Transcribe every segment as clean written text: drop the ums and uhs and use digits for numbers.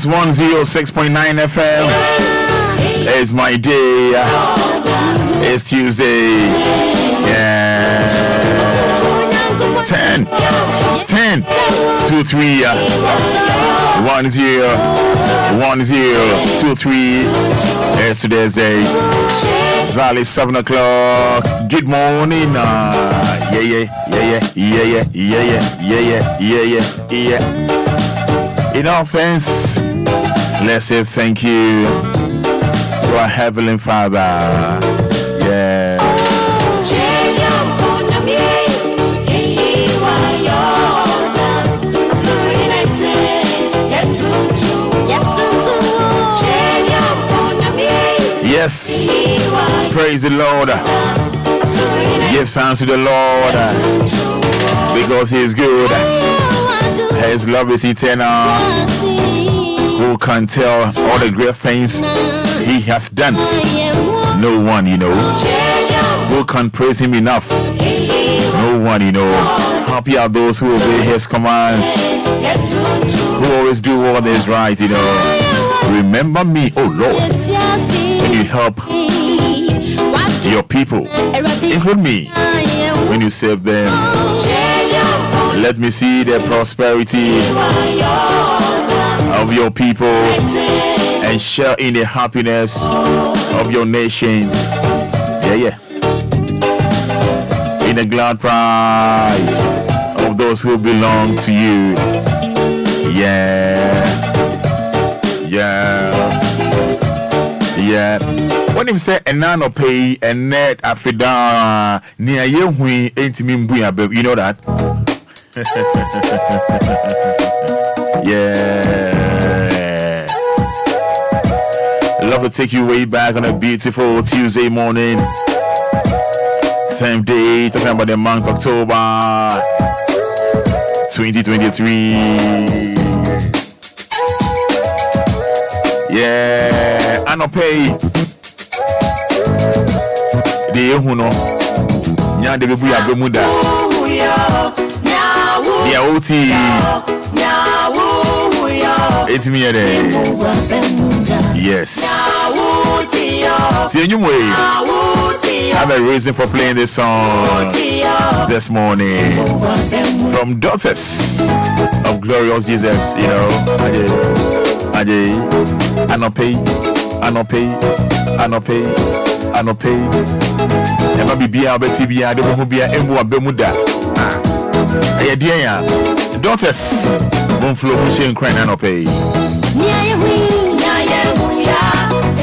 is 106.9 FM. It's my day. It's Tuesday. Yeah. 10 2 3 1 0 1 0 2 3. It's today's date. Exactly 7 o'clock. Good morning. Yeah. In all things, let's say thank you to our Heavenly Father. Yeah. Yes. Praise the Lord. Give thanks to the Lord because He is good. His love is eternal. Who can tell all the great things He has done? No one, Who can praise Him enough? No one, Happy are those who obey His commands, who always do what is right, Remember me, oh Lord, when you help your people, include me when you save them. Let me see the prosperity of your people and share in the happiness of your nation. Yeah. In the glad pride of those who belong to you. Yeah. When him say enano pay and net afida near you hui ain't me you know that? Yeah. Love to take you way back on a beautiful Tuesday morning. Same day, talking about the month October 2023. Yeah, I no pay. The Huno. Nya de bebu ya bemuda. The OT. It's me there. Yes. See you way. I have a reason for playing this song this morning. From Daughters of Glorious Jesus, I no pay. Never be bia beti bia de mo bia embu abemuda. Eh dia ya. Daughters won flow mo she nkran na no pay. Nia ye hu ya.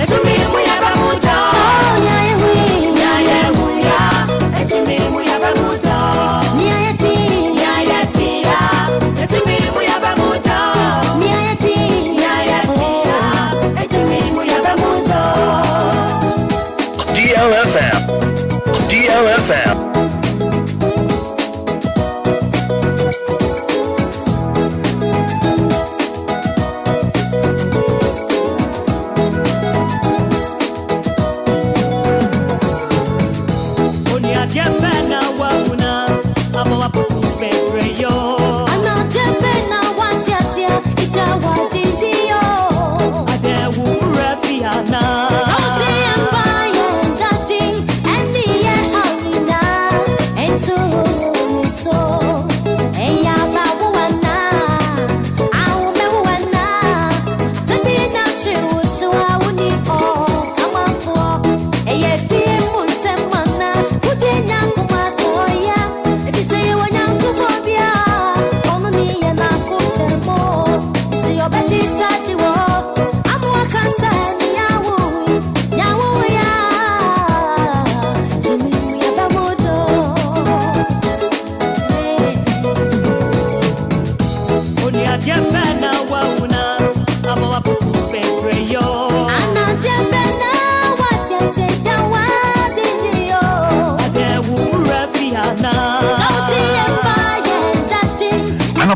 Etu mi mu ya ba muta. Nia ye hu ya. Etu mi mu ya ba muta. Nia ye ti ya. Etu mi mu ya ba muta. Nia ye ti ya. Etu mi mu ya ba muta. DLFM.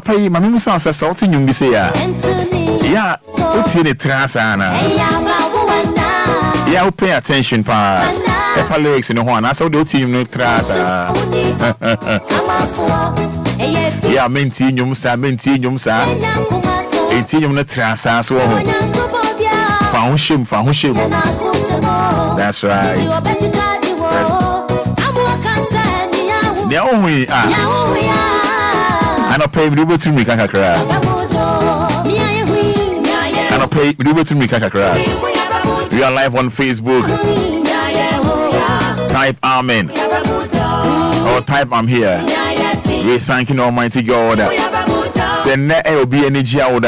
Pay my mum sounds assaulting you, Miss Ya. Yeah, what's in the trasana? Yeah, pay attention, pa. If I lyrics in the one, I saw the team no trasa. Yeah, maintain you, sir. Eti na trasa so ho. Fa ho shim. That's right. Nyaohui I don't pay me to me kakra. I don't pay me to me kakra. We are live on Facebook. Type Amen or type I'm here. We thanking Almighty God. Send Obia energy out.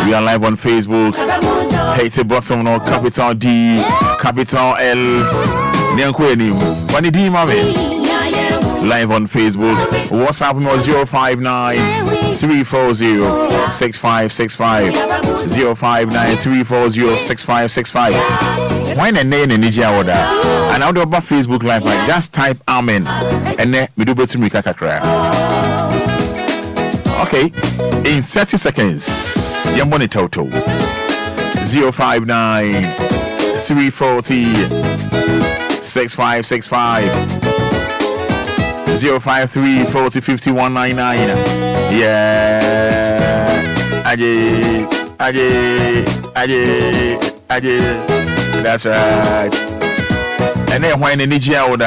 We are live on Facebook. Hate bottom no capital D, capital L. Enquiries. When the D mame. Live on Facebook. WhatsApp no 059-340-6565. 059-340-6565. Why na name energy order? And out about Facebook live like just type Amen and then we do better me kakra. Okay, in 30 seconds, your money total 059-340-6565. 053-40-5199. Yeah. Aje. That's right. And then when energy out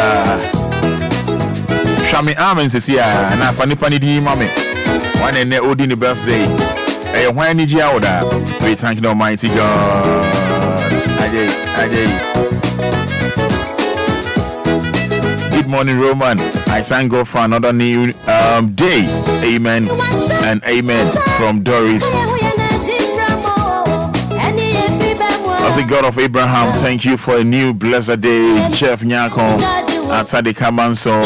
Shami Amen says here, and I funny di mommy. One and Odin birthday. Hey, when energy out we thank the Almighty God. Aje. Good morning, Roman. I thank God for another new day. Amen and amen from Doris. As the God of Abraham, thank you for a new blessed day. Chef Nyako, Atade Kamanso.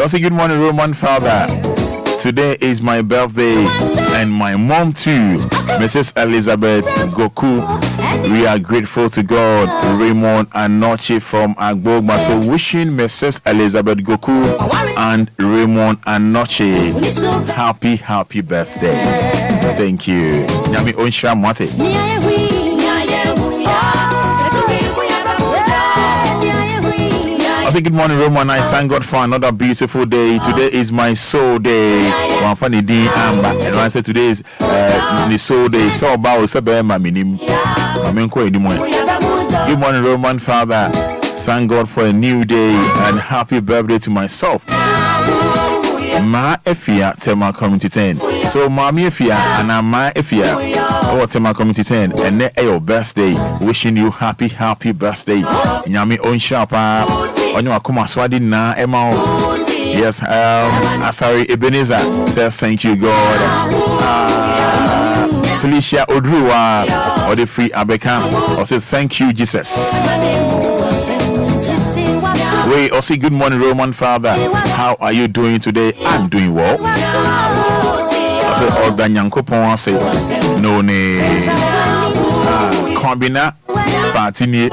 Also, good morning, Roman Father. Today is my birthday and my mom too, Mrs. Elizabeth Goku. We are grateful to God, Raymond and Noche from Agbogba. So wishing Mrs. Elizabeth Goku and Raymond and Noche happy birthday. Thank you. Nyami Onsha Mate. I say good morning, Roman. I thank God for another beautiful day. Today is my soul day. One funny day, and I said today is the soul day. So about my minim. Good morning, Roman Father. Thank God for a new day and happy birthday to myself. Ma Efia Tema Community 10. So Mami Efia and Ma Efia or Tema Community 10 and your birthday. Wishing you happy birthday. Nyami Onshapa on your Kuma Swadi na Emma. Yes, sorry, Ebenezer says thank you, God. Felicia Odrua or the free Abeka or says thank you, Jesus. We also good morning, Roman Father. How are you doing today? I'm doing well. I said, Odanyankopon say no name. Kombina Fatini.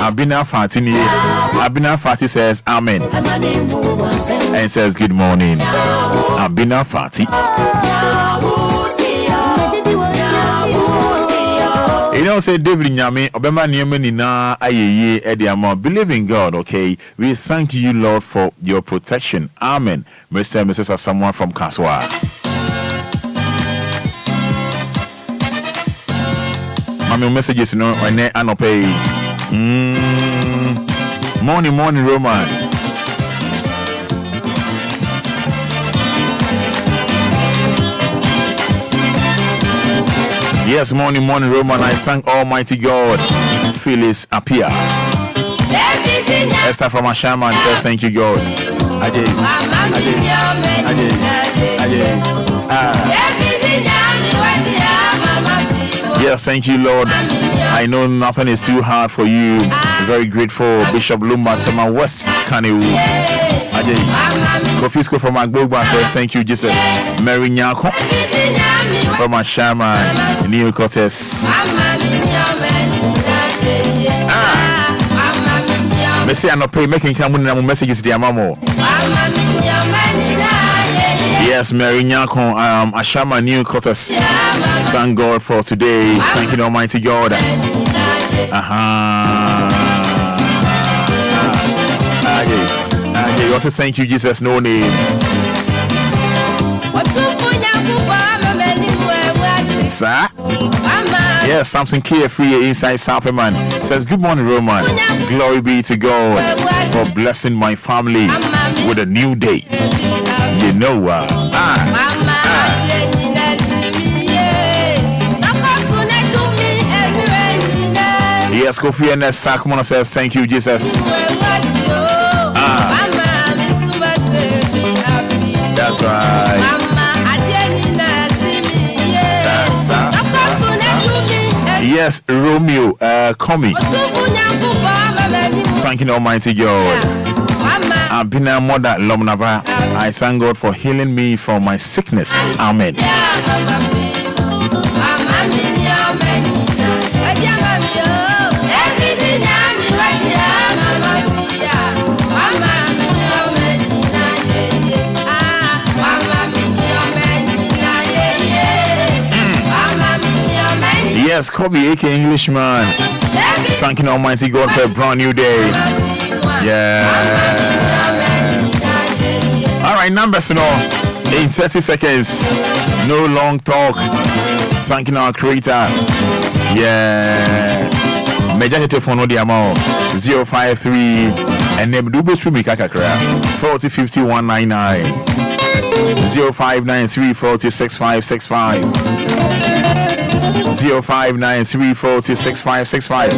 Abina Fati says Amen and says good morning. Abina Fati. You know, say David Nyame, Obema Niemenina Ayeye Ediamo. Believe in God, okay? We thank you, Lord, for your protection. Amen. Mr. and Mrs. Someone from Kaswa. Mami messages, you know, I ne anope. Morning, Roman. Yes, morning, Roman. I thank Almighty God. Phyllis Apia. Esther from Ashaman says thank you, God. Aje. Yes, thank you, Lord. I know nothing is too hard for you. Very grateful. Bishop Lumba, Tema West, Kanewu. Aje. Kofisco from Agbogba says thank you, Jesus. Mary Nyako from Ashaman, Neil Cortez. Messi and pay making come messages dear mamo. Yes, Mary Nyako, Ashama New Cortez. Thank God for today. Thank you, Almighty God. You also thank you, Jesus. No name. Sir? Yes, something carefree inside Sapperman says, good morning, Roman. Glory be to God for blessing my family with a new day. You know what? Yes, Kofi and Sakumona says, thank you, Jesus. That's right. Yes, Romeo, Komi. Thanking Almighty God. I've been a mother, Lomnava. I thank God for healing me from my sickness. Amen. Yes, Kobe, aka Englishman. Thanking Almighty God for a brand new day. Yeah. All right, numbers in 30 seconds. No long talk. Thanking our creator. Yeah. Major telephone no diamo 053 and then do through me kakakra 40 50 199 0593 40 6565 0593 40 6565.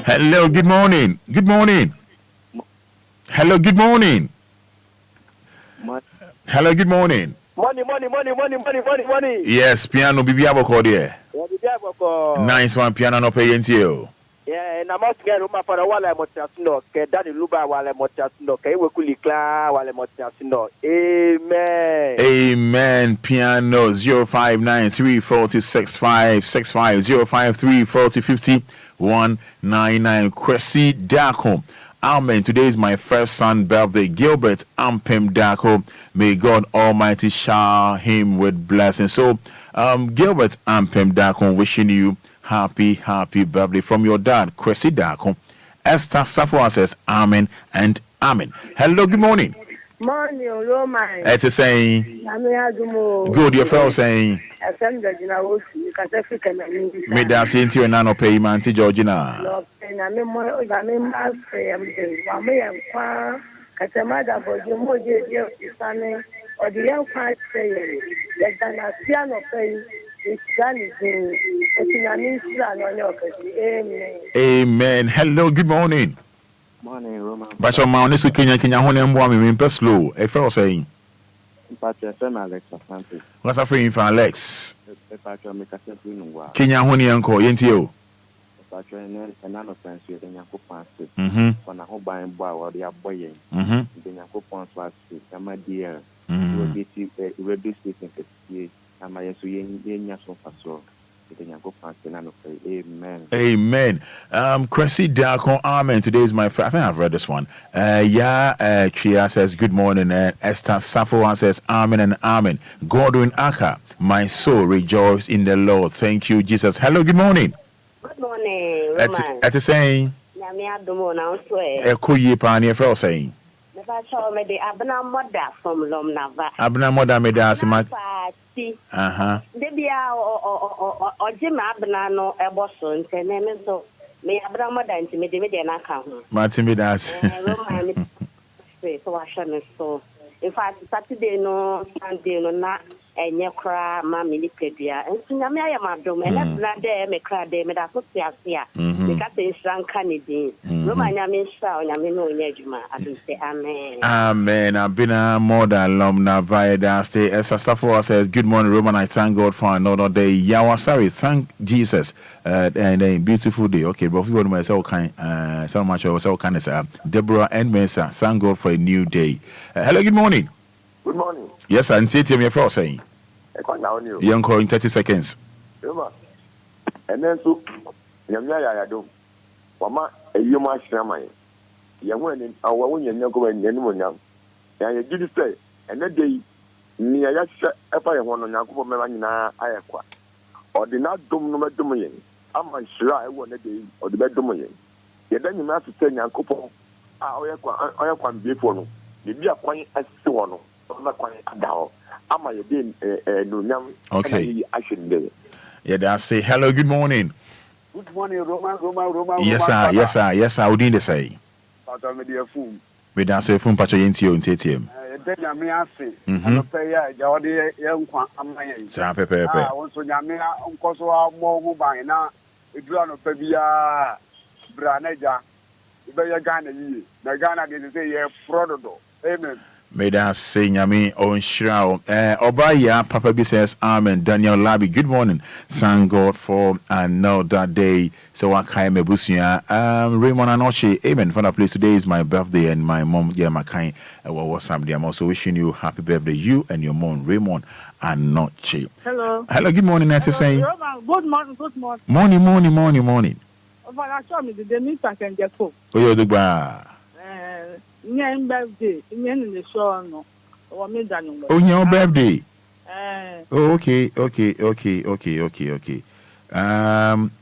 Hello, good morning. Good morning. Hello, good morning. Hello, good morning. Money. Yes, piano bibi aboko there. Nice one, piano no pay into. Yeah, and I'm out getting my father while I'm motiasino, Daddy Lumba while I'm motiasino, Kayakuli Clan while I'm motiasino. Amen. Amen. Piano 0593 40 6565 053 40 50 199. Cressy Dako. Amen. Today is my first son birthday, Gilbert Ampem Dako. May God Almighty shower him with blessings. So, Gilbert Ampem Dako, wishing you happy birthday from your dad, Cressy Dako. Esther Safwa says, Amen and Amen. Hello, good morning. Morning, Roman. It's saying, good, your fellow saying, me da say into an anno pay man to Georgina. Amen. Hello, good morning. Morning, Roman. But your mount is Kenya Honey me slow. A fellow saying, Alex. what's a friend for Alex? Kenya Honey uncle, ain't you? Amen. Cressy Dako, Amen. Today is my first. I think I've read this one. Chia says, good morning. Esther Safo says, Amen and Amen. Godwin Aka, my soul rejoice in the Lord. Thank you, Jesus. Hello, good morning. Good morning, Roman. At the saying, Kuyi Pani Fro saying, Abna mother from Lumba. Abna mother made us my. Debia or Jim Abna no Eboson, and so may Abna mother intimidate and account. Martin made us. So I shouldn't so. In fact, Saturday no, Sunday no, not. And you cry, Mammy Lipedia, and Sinamia Madam, and that's not there, me cry, they made a foot here. Because it's Shan Kennedy. Roman Yamin Shao, Yamino Yejuma, I do say Amen. Amen. I've been a more than alumna via that stay. As Safo says, good morning, Roman. I thank God for another day. Yawasari, thank Jesus. And a beautiful day. Okay, but if you want myself kind, so much of so kind of Deborah and Mesa, thank God for a new day. Hello, good morning. Good morning. Yes, and see you, your saying. Young call in 30 seconds. And then so, Yamia do. Wama, a human shaman. Young women, our women, you're going anyone young. And you did say, and that day, near Yasha, if I want on Yakubo Melania, I acquire. Or the not dom no domain. I'm sure I want a day or the bed domain. Yet then you have to say Yakupo, I can be for no. Maybe a coin as one, or coin a down. Am I again no young? Okay. I should be. Yeah, that's say hello, good morning. Good morning, Roma. Yes, sir. I would need to say. But I'm a fool. We dance a phone patch into you in TTM. I say, I'm pay a young one. Sir, Pepe. I want to Yamia, Uncle more who by now. If you are not Pebia Braneja, you better Ghana. The Ghana didn't say, yeah, Frodo. Amen. May that say Yami on Shroud. Obia, Papa B says, Amen. Daniel Labi, good morning. Thank God for another day. So I kind of busia. Raymond Anoche, amen. Fada, please. Today is my birthday, and my mom, yeah, my kind. What's somebody? I'm also wishing you happy birthday, you and your mom, Raymond Anoche. Hello. Hello, good morning, Nancy saying. Good morning. Morning. But I saw me the meet I can get home. Oh, you're the bar. Name birthday, in the show, no, or me done. Oh, your birthday. Oh, okay.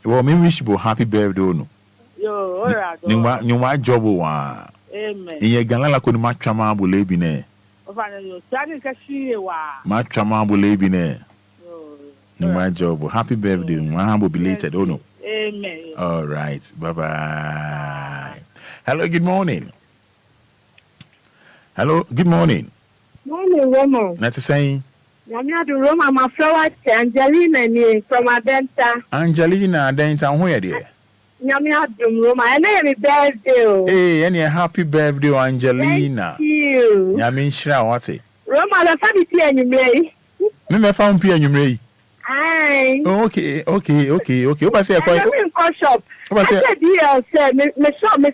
Well, me wish you happy birthday, no. Yo, all right. You want job one. Amen. Iye galala ko ni matchama bulebi ne. Ofana yo, tani kashi wa. Matchama bulebi ne. Yo. Ni my job. Happy birthday. My humble belated, oh no. Amen. All right. Bye-bye. Hello, good morning. Morning, Roma. That's saying. Yamia do Roma, my flower, Angelina, from Adenta. Angelina, Adenta, where dear? Yamia do Roma, and I am a birthday. Hey, any happy birthday, Angelina. Thank you. Yamin Shra, what's it? Roma, the family and you may. Me found P and you may. Aye. Okay. What say a shop. I said, me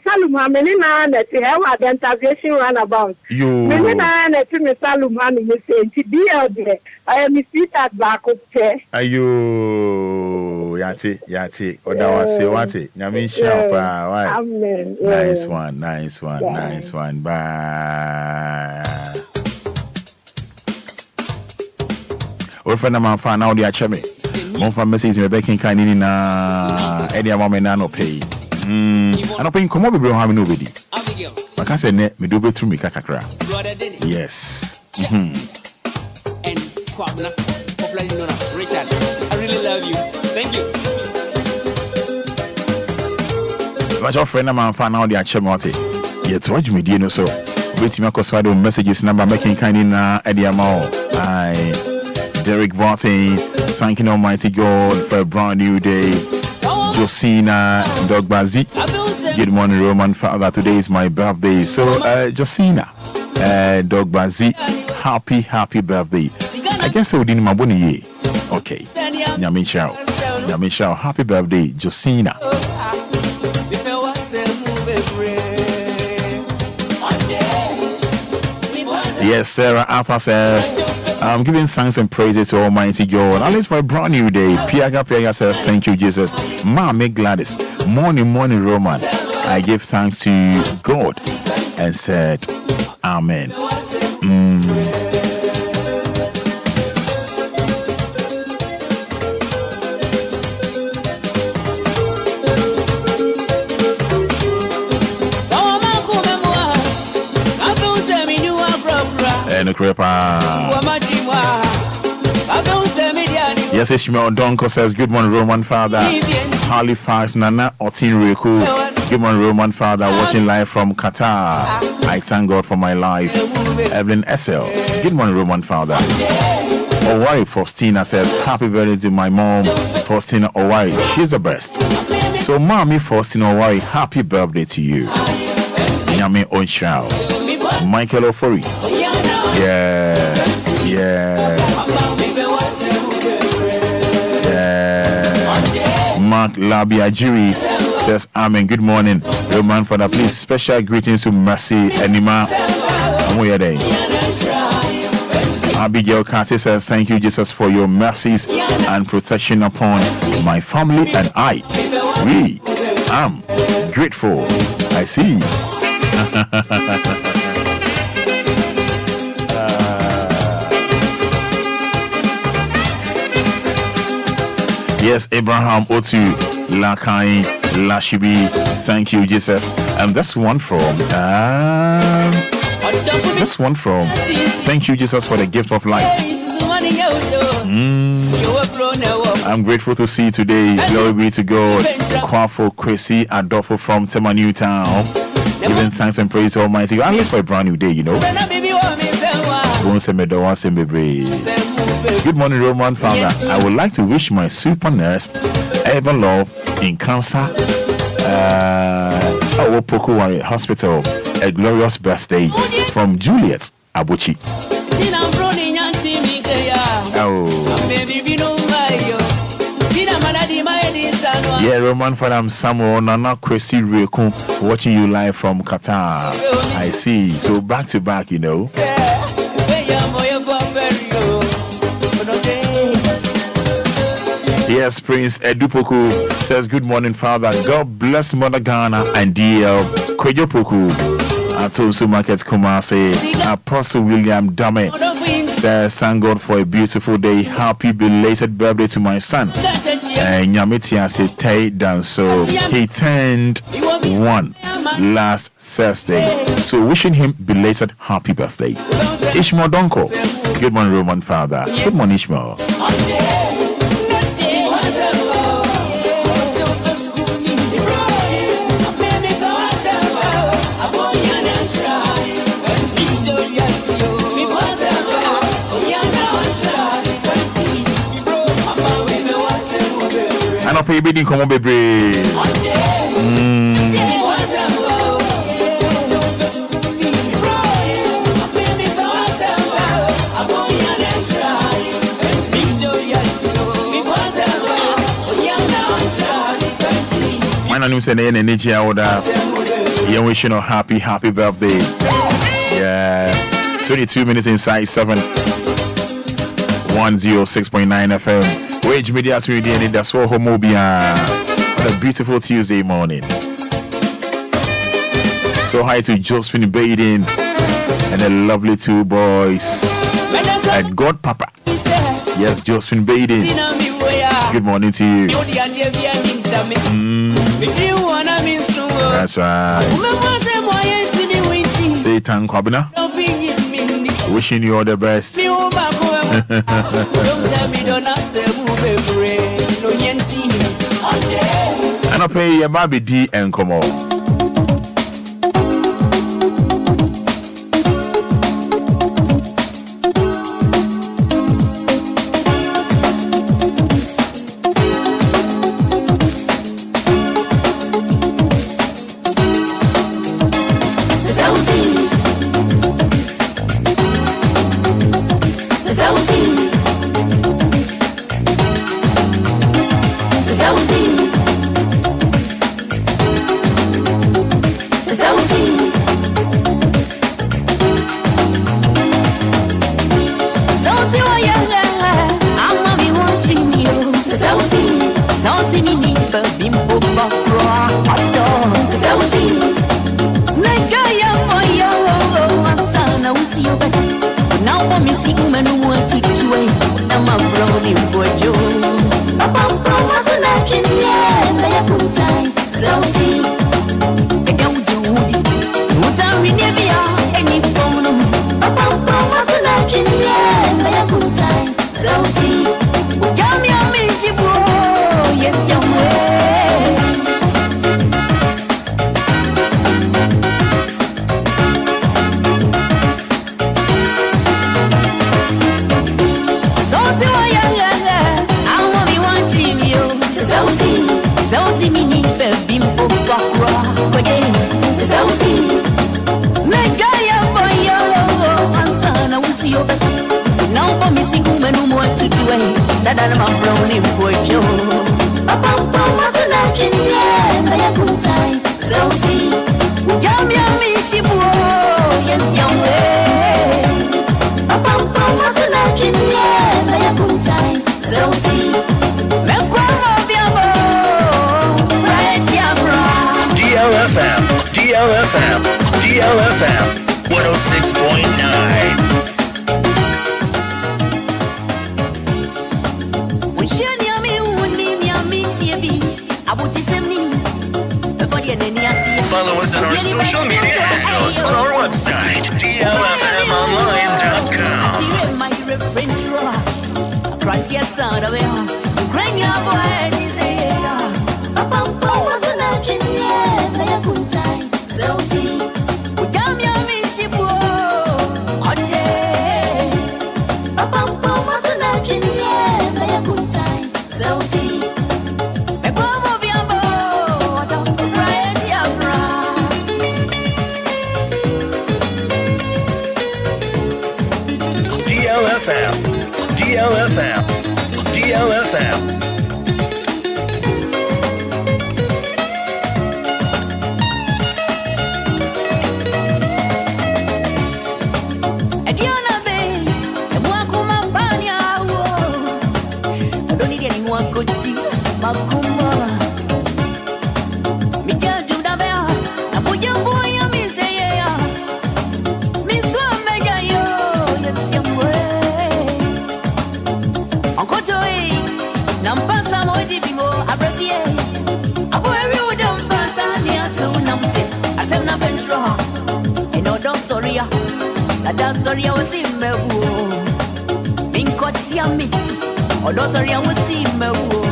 Saluma, Melina, that you have identification runabout. You. Melina, that you Saluma, me say, to be out there. I am seated at back of chair. Ayo, yati. Oda wase wate. Yamin Shra, why? Amen. Nice one. Bye. Or friend of mine found out the acheme. One from message me back in kind na any woman no pay. I don't pay come over bro have nobody. I can say net me do go through me kakakra. Yes. And Kwabna, Richard, I really love you. Thank you. But your friend of mine found out the acheme. Yet watch me dear no so. Wait me cause the messages number making kind na Eddie Amao. Derek Vartain, thanking Almighty God for a brand new day. Josina Dogbazi, good morning, Roman Father. Today is my birthday. So, Josina Dogbazi, happy birthday. I guess I would in my bonnie. Okay, Nyamisha, happy birthday, Josina. Yes, Sarah Arthur says, I'm giving thanks and praises to Almighty God. At least for a brand new day. Piaga says, thank you, Jesus. Mama Gladys, morning, Roman. I give thanks to God and said, Amen. And a crepa. Yes, Ishmael Donko says, good morning, Roman Father. Halifax, Nana Otin Reku. Good morning, Roman Father. Watching live from Qatar. I thank God for my life. Evelyn SL. Good morning, Roman Father. Owari Faustina says, happy birthday to my mom, Faustina Owari. She's the best. So, Mommy Faustina Owari, happy birthday to you. Nyame Onshao. Michael Ofori. Yeah. Mark Labiajiri says, Amen. Good morning, Roman Father. Please, special greetings to Mercy Enima. Abigail Carter says, thank you, Jesus, for your mercies and protection upon my family and I. We am grateful. I see. Yes, Abraham Otu, Lakai, Lashibi, thank you, Jesus. And this one from This one from Thank You, Jesus, for the gift of life. I'm grateful to see you today. Glory be to God. Kwafo Kwesi Adolfo from Tema New Town. Giving thanks and praise to Almighty God. I'm here for a brand new day, you know. Good morning, Roman Father. I would like to wish my super nurse, Ever Love, in cancer, Poko Hospital, a glorious birthday from Juliet Abuchi. Yeah, Roman Father, I'm Samuel Nana Kwesi Reku, watching you live from Qatar. I see. So back to back, you know. Yes, Prince Edupoku says, good morning, Father. God bless Mother Ghana and DL Kwejopoku. Atosu Market Kumase. Apostle William Dame says, thank God for a beautiful day. Happy belated birthday to my son. Nyamitia Sete Danso. He turned 1 last Thursday. So wishing him belated happy birthday. Ishmael Donko. Good morning, Roman Father. Good morning, Ishmael. I pay bidding come on, baby. My name is Energy Order. You're wishing a happy birthday. Yeah. 22 minutes inside 7. 106.9 FM. Wage Media to the Anidaso Wɔhɔ Obia. What a beautiful Tuesday morning. So hi to Josephine Baden and the lovely two boys at God Papa. Yes, Josephine Baden. Good morning to you. That's right. Satan Kwabena. Wishing you all the best. And I pay your baby D and come on. DLFM 106.9. follow us on our social media handles on our website, DLFMonline.com. DLFM. Sorry, I was in my woo. Minkoti amiti. Odo sorry, I was in my woo.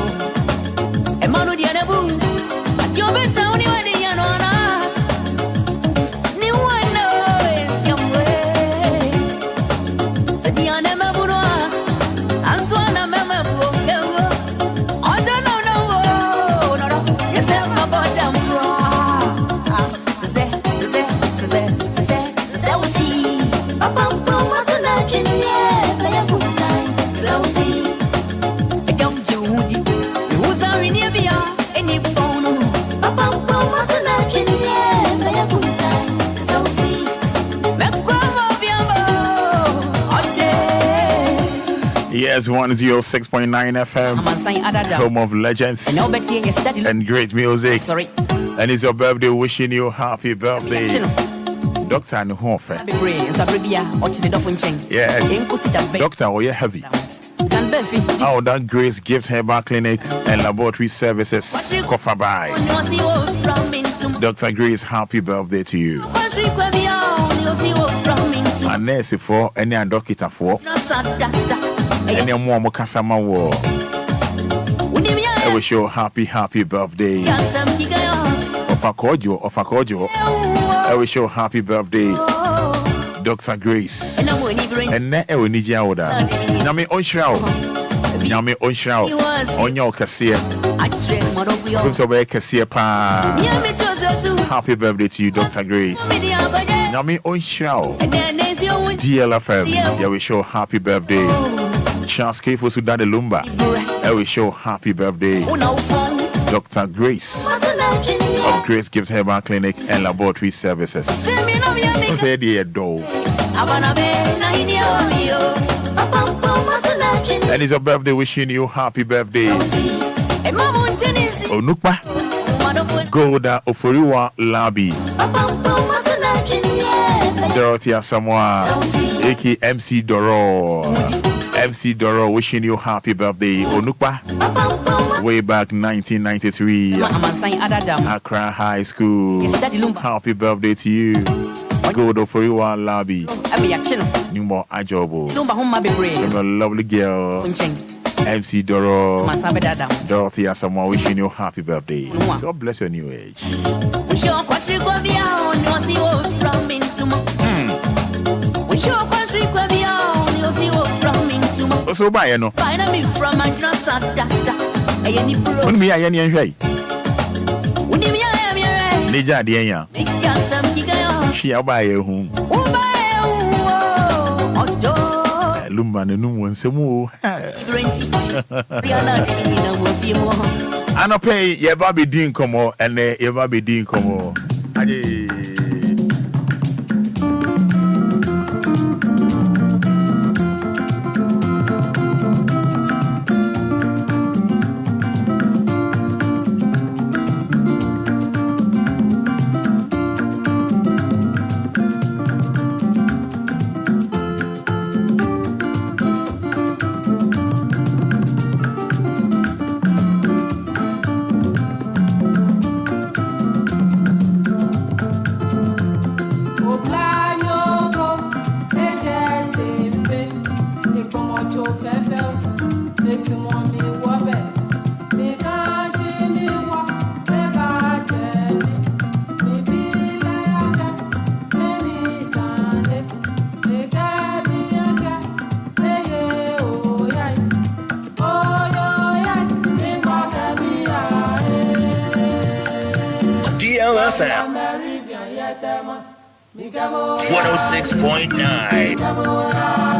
Emanu di anabu. You better only when the yanona. Ni one is your way. Said the anema bunoa. Answana mema bu. I don't know, no. You tell my bottom raw. Yes, 106.9 FM, home of legends and great music. Sorry. And it's your birthday, wishing you happy birthday. Dr. Nuhofe. Yes. Doctor, are you heavy? Oh, that Grace Gift Herbal Clinic and Laboratory Services. Kofa by. Dr. Grace, happy birthday to you. A nurse for any doctor for any more Mokasama war. I wish you happy birthday. Of a cordial. I wish you happy birthday, Dr. Grace. And now I will need you order. Nami Onshao. On your cassia. Happy birthday to you, Dr. Grace. Nami Onshao. DLFM. I wish you happy birthday. Chance K for Sudan de Lumba. I wish you happy birthday, Dr. Grace of Grace Gives Herbal Clinic and Laboratory Services. Don't say the door. And it's your birthday, wishing you happy birthday. Onukpa Golda Oforiwa Labi Dorothy Asamoah aka MC Doro. MC Doro wishing you happy birthday, Onukpa. Way back 1993, Accra High School. Happy birthday to you. Good for you, Labi. Number Ajobo. You're a lovely girl. MC Doro. Dorothy Asamoah wishing you happy birthday. God bless your new age. So buy you know. When me I any anyway. Nija dia. She buy you home. Lumba no one semu. I no pay ye baby din komo and ye baby din komo. DLFM 106.9.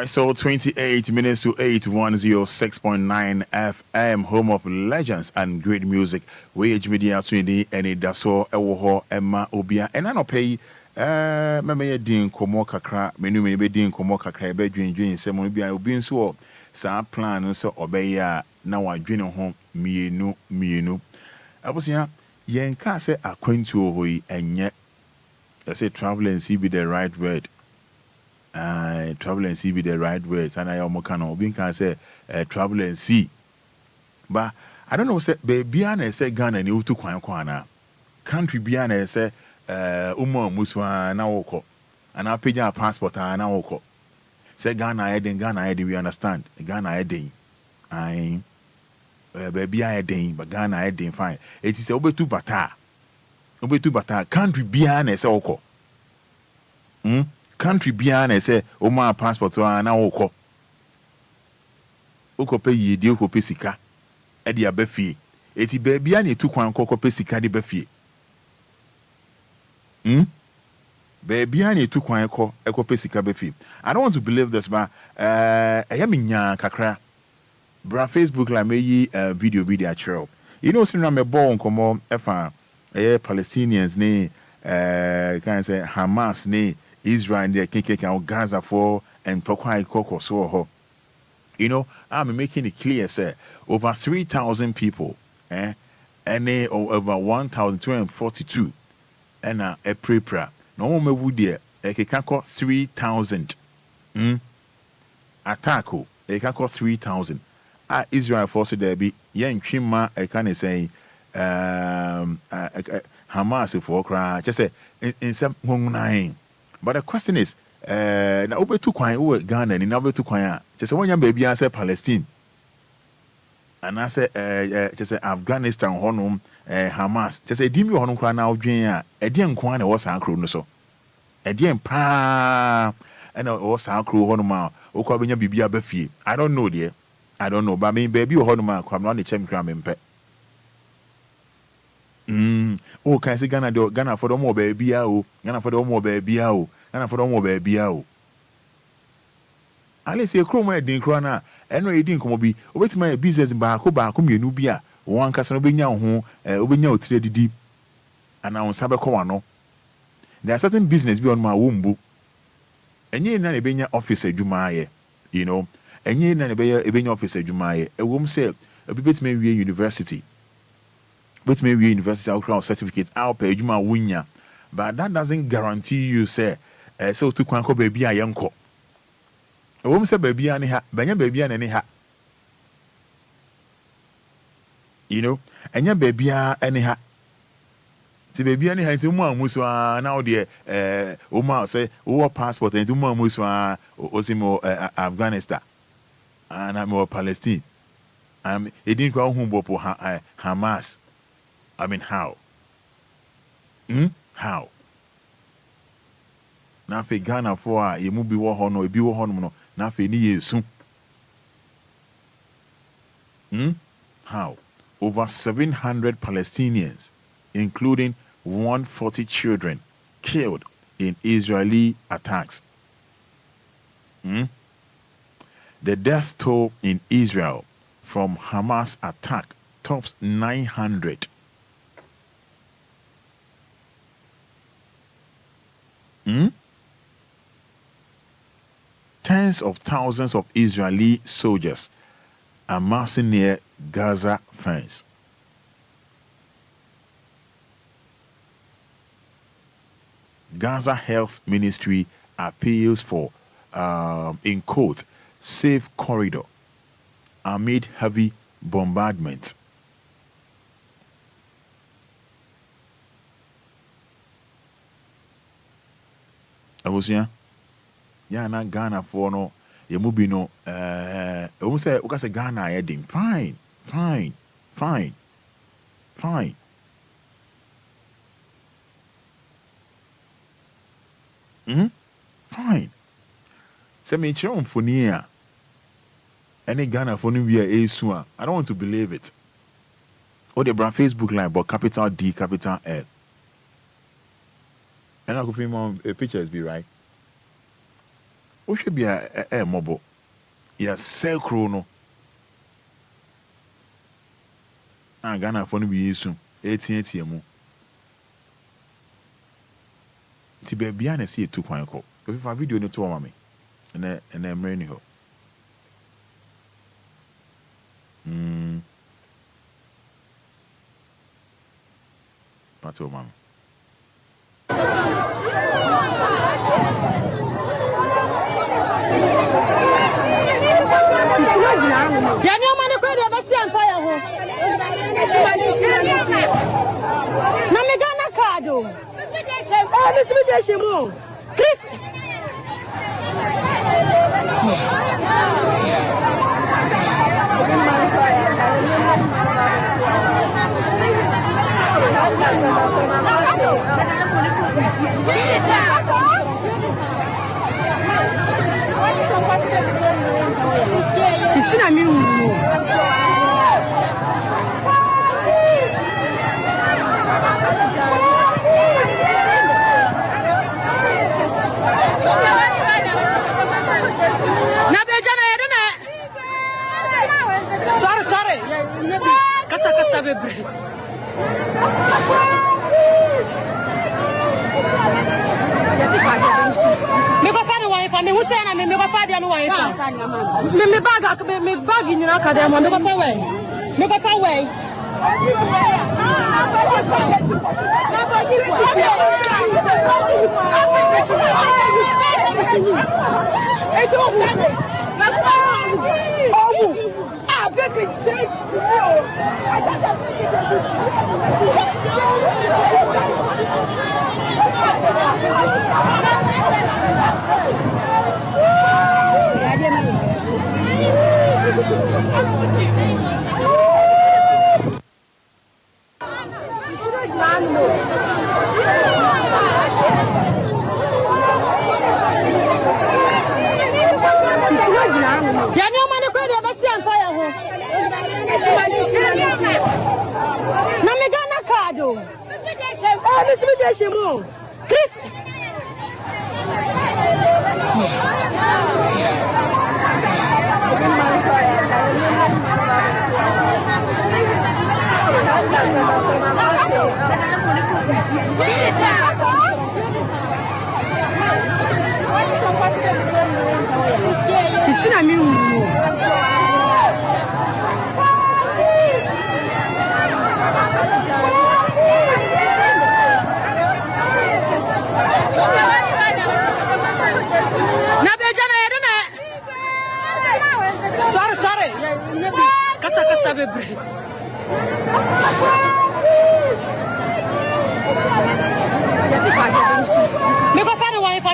So 28 minutes to 8, 106.9 FM, home of legends and great music. Wage media to the Anidaso Wɔhɔ Emma Obia. And I no pay me din komo kakra, menu me be din komo kakra be dwindwin se mo bia obi nso sa plan nso obeya na wadwene ho mienu. Abosia yen ka se akwantu ohoyi enye. I say travel and see be the right word. Travel and see be the right words, and I almost can say travel and see. But I don't know, say baby, I say Ghana ni utu kwana country biana say muswa na woko, and I pay your passport and I woko. Say Ghana Ghana we understand Ghana baby I but Ghana fine. It is over two bata country biana say woko. Country biana say my passport na woko. Oko pay ye di oko pay sika e dia ba fie eti ba bia na etu kwan kokko pay sika de ba fie ba bia na etu kwan eko pay sika ba fie. I don't want to believe this, but nya kakra bra Facebook la me video chiro, you know, since I'm a born komo efa Palestinians ne can say Hamas ne Israel ne keke Gaza for and tokwai kokko so ho. You know, I'm making it clear, sir. Over 3,000 people, and over 1,242, and a prepra. No more would there. A kekako 3,000. Attack. A kekako 3,000. Israel force there be yen chima. I can say Hamas for cry. Just say in some nine. But the question is. Na obetu kwan wo Ghana ni na obetu kwan just when your baby answer Palestine and I say just Afghanistan honum Hamas just say dimi honum kwan na odwen a edien kwan na wo san kro no so edien pa and wo san kro honum a wo kwa benya bibia ba fie. I don't know there, I don't know, but me baby honum a kwa no na chem kra me mpe oh can say Ghana for the more baby o Ghana for the more baby o and for the more baby out. I say, Chroma didn't crana, and no, you didn't come be over to my business back, Nubia, one castle be now home, Obia 3D deep, and now on Sabacano. There are certain business beyond my womb, and ye none be your officer, Jumaye, you know, and ye none be your officer, Jumaye, a woman said, a bit may be a university. but maybe university or certificate out pay you ma wunya, but that doesn't guarantee you say so to kwanko baby a yanko. A woman say baby ani ha, banya baby ani ha. You know, anya baby ani ha. Ti baby ani ha ti mu amuswa na o de o ma say o passport ti mu amuswa o si mo Afghanistan and I'm Palestine. It didn't go home for Hamas. I mean, how? How? Now, for Ghana, for a movie war honor, a bill honor, now for any years soon. How? Over 700 Palestinians, including 140 children, killed in Israeli attacks. The death toll in Israel from Hamas attack tops 900. Tens of thousands of Israeli soldiers are massing near Gaza fence. Gaza Health Ministry appeals for, in quote, safe corridor amid heavy bombardments. Abusia, ya na Ghana for no, ye mubi no, we say Ghana heading. Fine. Fine. Say me chiro mfoni any Ghana for new year I don't want to believe it. Or the brand Facebook line, but capital D, capital L. And I could film on pictures be right. What should be a mobile? Yes, sell chrono. And Ghana for new year soon. 18 mo. Ti be bia na see 2 kwan ko. If I video no to mama and I'm ready ho. That's all, mama.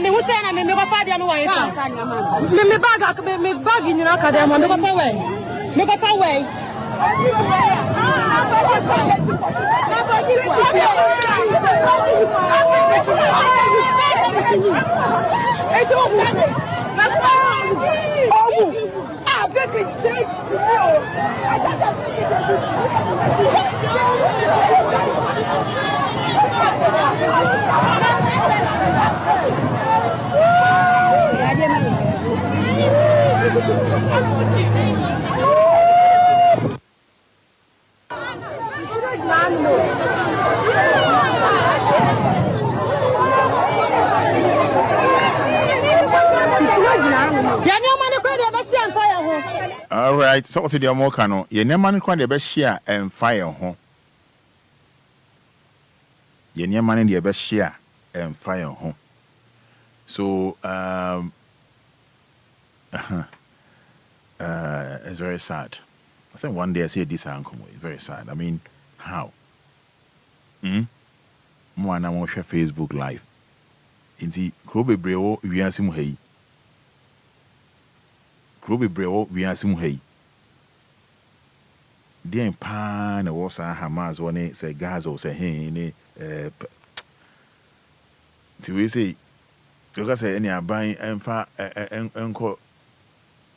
me who say me go father no way. Me bag in your academy me go for way. Me go for way. All right, so what's the more cano? Ye never man can the share and fire home. Ye never man in the best share and fire home. So it's very sad. I said one day I see this uncle. It's very sad. I mean, how? More na mo share Facebook live. Inti krobe brewo wiase mu hayi. Krobe brewo wiase mu hayi. Dia pa na wo sa Hamas woni say Gaza o say he ni ti we say you say any aban emfa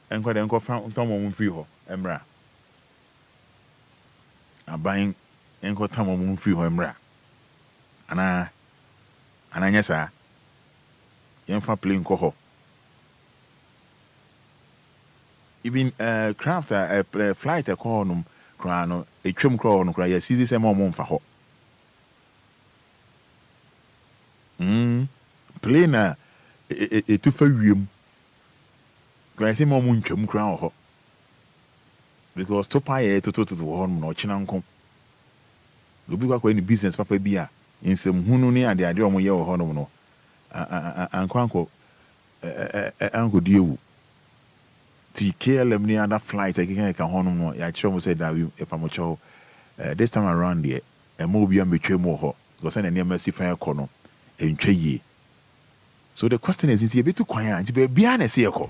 enko fa ntomo mu free ho emra. Aban enko tamo mu free ho emra. Ana nyesa yemfa plane ko ho. Even craft flight ko no kra no etwem kra no kra ya sisi se mo mfa ho. Plane etu fa wiem. Kra se mo ntwem kra ho. Because to pay to ho no china nko. Obi kwa ni business papa bia insem hunu ni ade omo ye ho no anko anko diewu ti KLM ni other flight again ka ho no ya kire mo say that we epamocho this time around there mo Obia metwe mo ho because na mercy fan ko no entwe yi. So the question is you be to kwan anti be bia na se yeko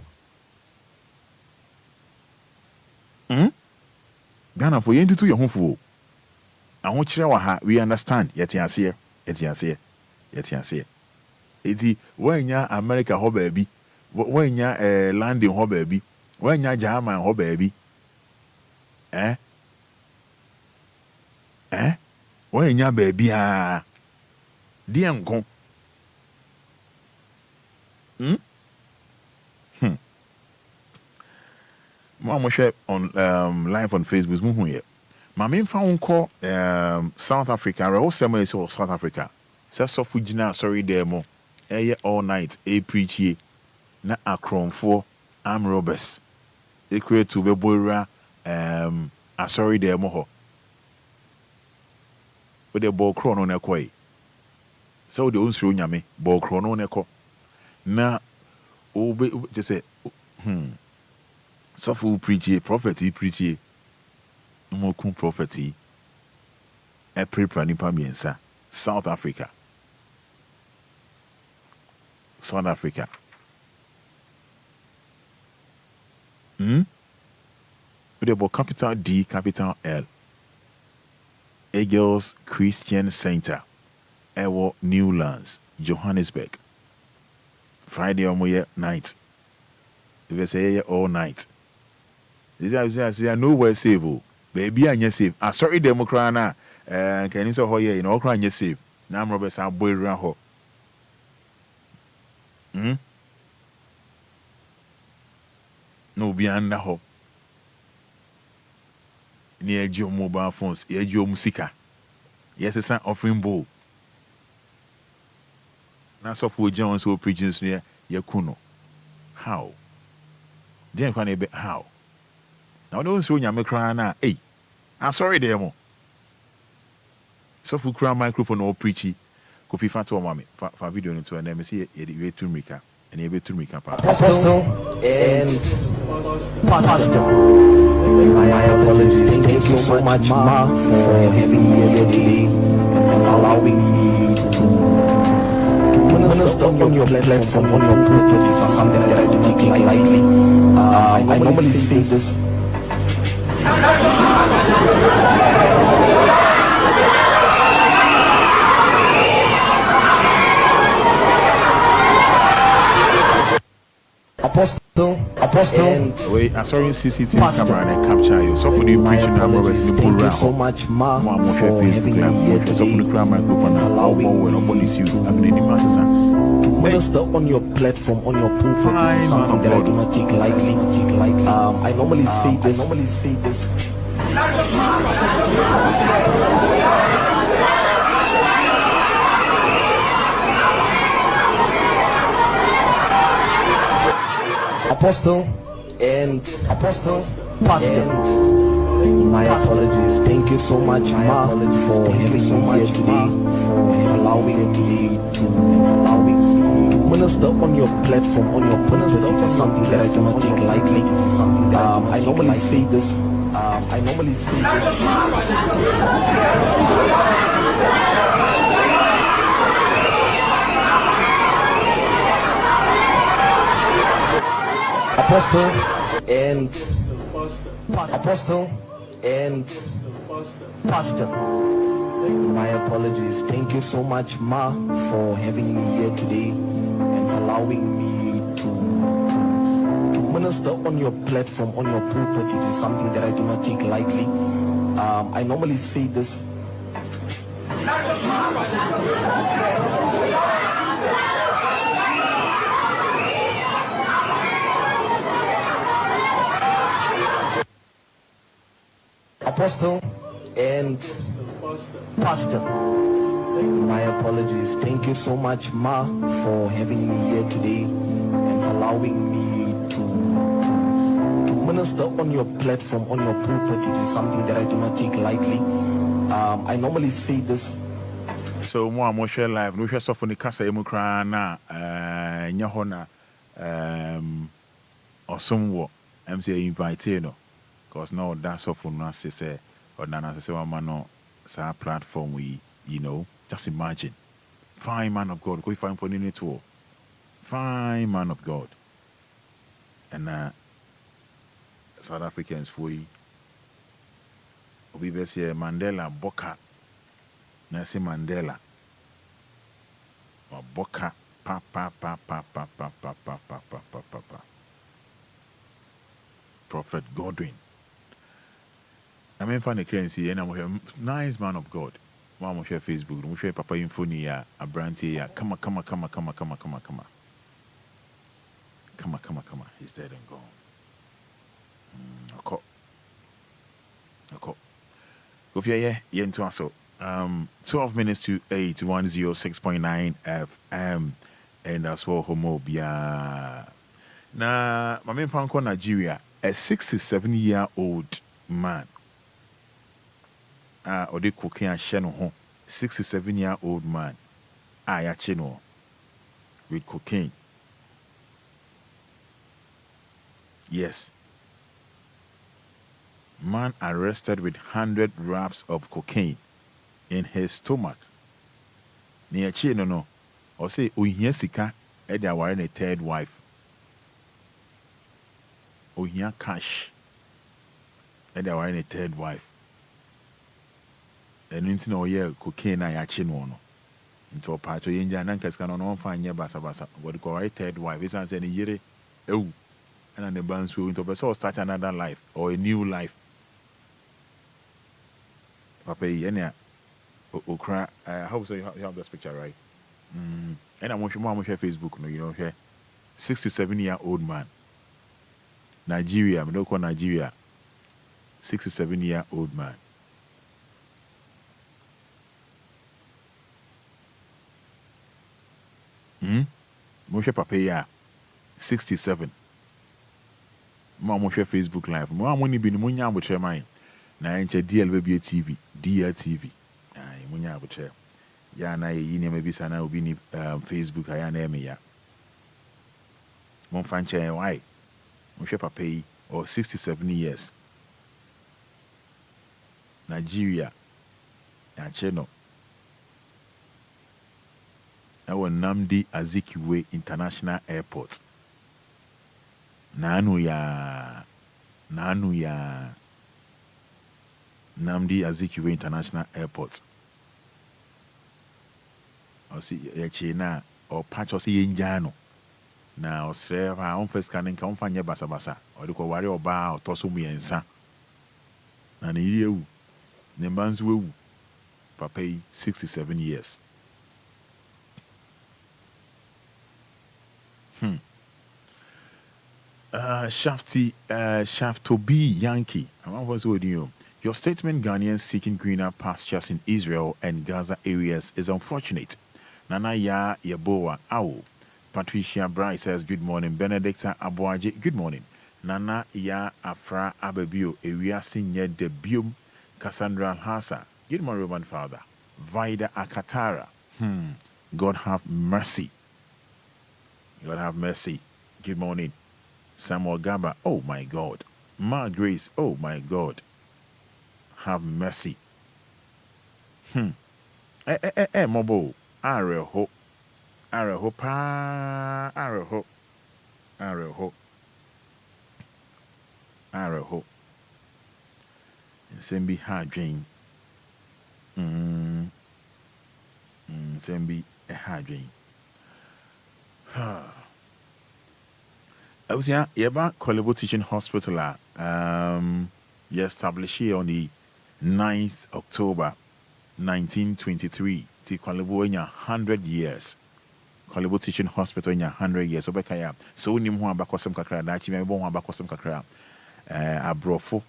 Ghana for yentu to your home for ahụ kire wa ha we understand yeti ase eti wanya America ho baabi wanya landing ho baabi wanya German ho baabi wanya baabi a die nko mo share on live on Facebook mo hu ye Mami found call South Africa, or somewhere is South Africa. Sasso Fujina, sorry, demo. All night, a preach ye. Na Akron for arm robbers. They create to be boira, sorry, demo. With the ball crown on a quay. So the unsuru nyame, ball crown on a co. Na, just say, so full preach ye, prophet, he preach ye. No kun property prepare nipa miensa South Africa with the capital D capital L Eagles Christian Center Ewo Newlands Johannesburg Friday omoye night if they say all night these are nowhere save baby anya save sorry democrat na can you so ho ye no okra anya save na am robes aboira ho no bi anda ho ni eji mobile phones eji musika yes it's an offering bowl na so for John so preaching so ye kuno how then kwa be how now don't so nyame kra na I'm sorry, demo. So, for crown microphone or preachy, Kofi Fatu Mami, for video into an MC, you to Mika, and you to Mika. Pastor and Pastor. My apologies. Thank you so much, Ma, for having me here today and allowing me to minister Minister on your platform, on your pulpit is something that I do not take lightly. I normally say this. Apostle. Wait, I saw your CCTV camera and I capture you. So for the preaching and brothers in the pool round. So much, Ma, for having me here today. So for the crowd microphone and allowing when nobody's you having any masses. Minister on your platform, on your pulpit is something that I do not take lightly. I normally say this. Apostle, pastor. My apologies. Thank you so much, Ma, for having me here today, for allowing me to minister on your platform, on your pulpit. It is something that I do not take lightly. I normally say this. Apostle and pastor. My apologies. Thank you so much, Ma, for having me here today and allowing me to minister on your platform, on your pulpit. It is something that I do not take lightly. I normally say this. Apostle and pastor. My apologies. Thank you so much, Ma, for having me here today and allowing me to minister on your platform, on your pulpit. It is something that I do not take lightly. I normally say this. So more share live. No share soft on the casa emukra na nyahona or somewhat. I'm saying invite you know. Because now that's off on us say or nana say one man sa platform we just imagine fine man of God go find for it all fine man of God and South Africans for you we say Mandela Boka na say Mandela or Boka pa Prophet Godwin. I mean, find a currency and I'm a nice man of God. Mama share Facebook, we share Papa Infonia, a brand here. Come on. He's dead and gone. Okay. Go for into us. 12 minutes to 8, 106.9 FM, and that's what Obia. Now, my main fan called Nigeria, a 67-year-old man. Or they cocaine sheno home. 67-year-old man. Yachino with cocaine. Yes. Man arrested with 100 wraps of cocaine in his stomach. Near no. Or say Uhia Sika Edia Warren a third wife. Uhia cash Edia Warren a third wife. And into no year cocaine I chin one. Into a part of India and Ankas can on fine year basa. What you call a third wife is as any year. Oh, and then the bands will into so start another life or a new life. Papa, yeah, Okra, I hope so you have this picture, right? And I want you to share Facebook, here. 67-year-old man. Nigeria, we don't call Nigeria. 67-year-old man. Moshe Papa 67. Moshe Facebook live. Money been munya abuche mine. Na enche DLFM TV, DLTV. Munya abuche. Ya na yini maybe sana obi ni Facebook aya na eme ya. Mon fanche why? Moshe Papa or 67 years. Nigeria. Ya cheno. ɛwɔ Nnamdi Azikiwe International Airport. Nanu ya Nnamdi Azikiwe International Airport. Osi yechina or patch osi yenjano. Na osre fa on first scanning ka on fanye basa or de ko ware oba o toso mu yensa. Na ne yiri ewu. Ne manzu ewu. Papa 67 years. Shaftobi Yankee. Your statement, Ghanaians seeking greener pastures in Israel and Gaza areas, is unfortunate. Nana Ya Yaboa Awo. Patricia Bryce says, good morning. Benedicta Abuaji, good morning. Nana Ya Afra Ababio, Area Sinye Debium, Cassandra Hassa, good morning, Roman Father. Vida Akatara, God have mercy. God have mercy. Good morning. Samuel Gaba, oh my God. Ma Grace, oh my God. Have mercy. Mobo. Areho. Pa. Areho. Sembi Hadrin. Sembi Hadrin. I was here, Yeba Kolebo Teaching Hospital. You established here on the 9th October 1923. Ti Kolebo in 100 years. Kolebo Teaching Hospital in 100 years. Obekaya. So ni mwa bakosem kakra. Dachi me bon bakosem kakra. Abrofo.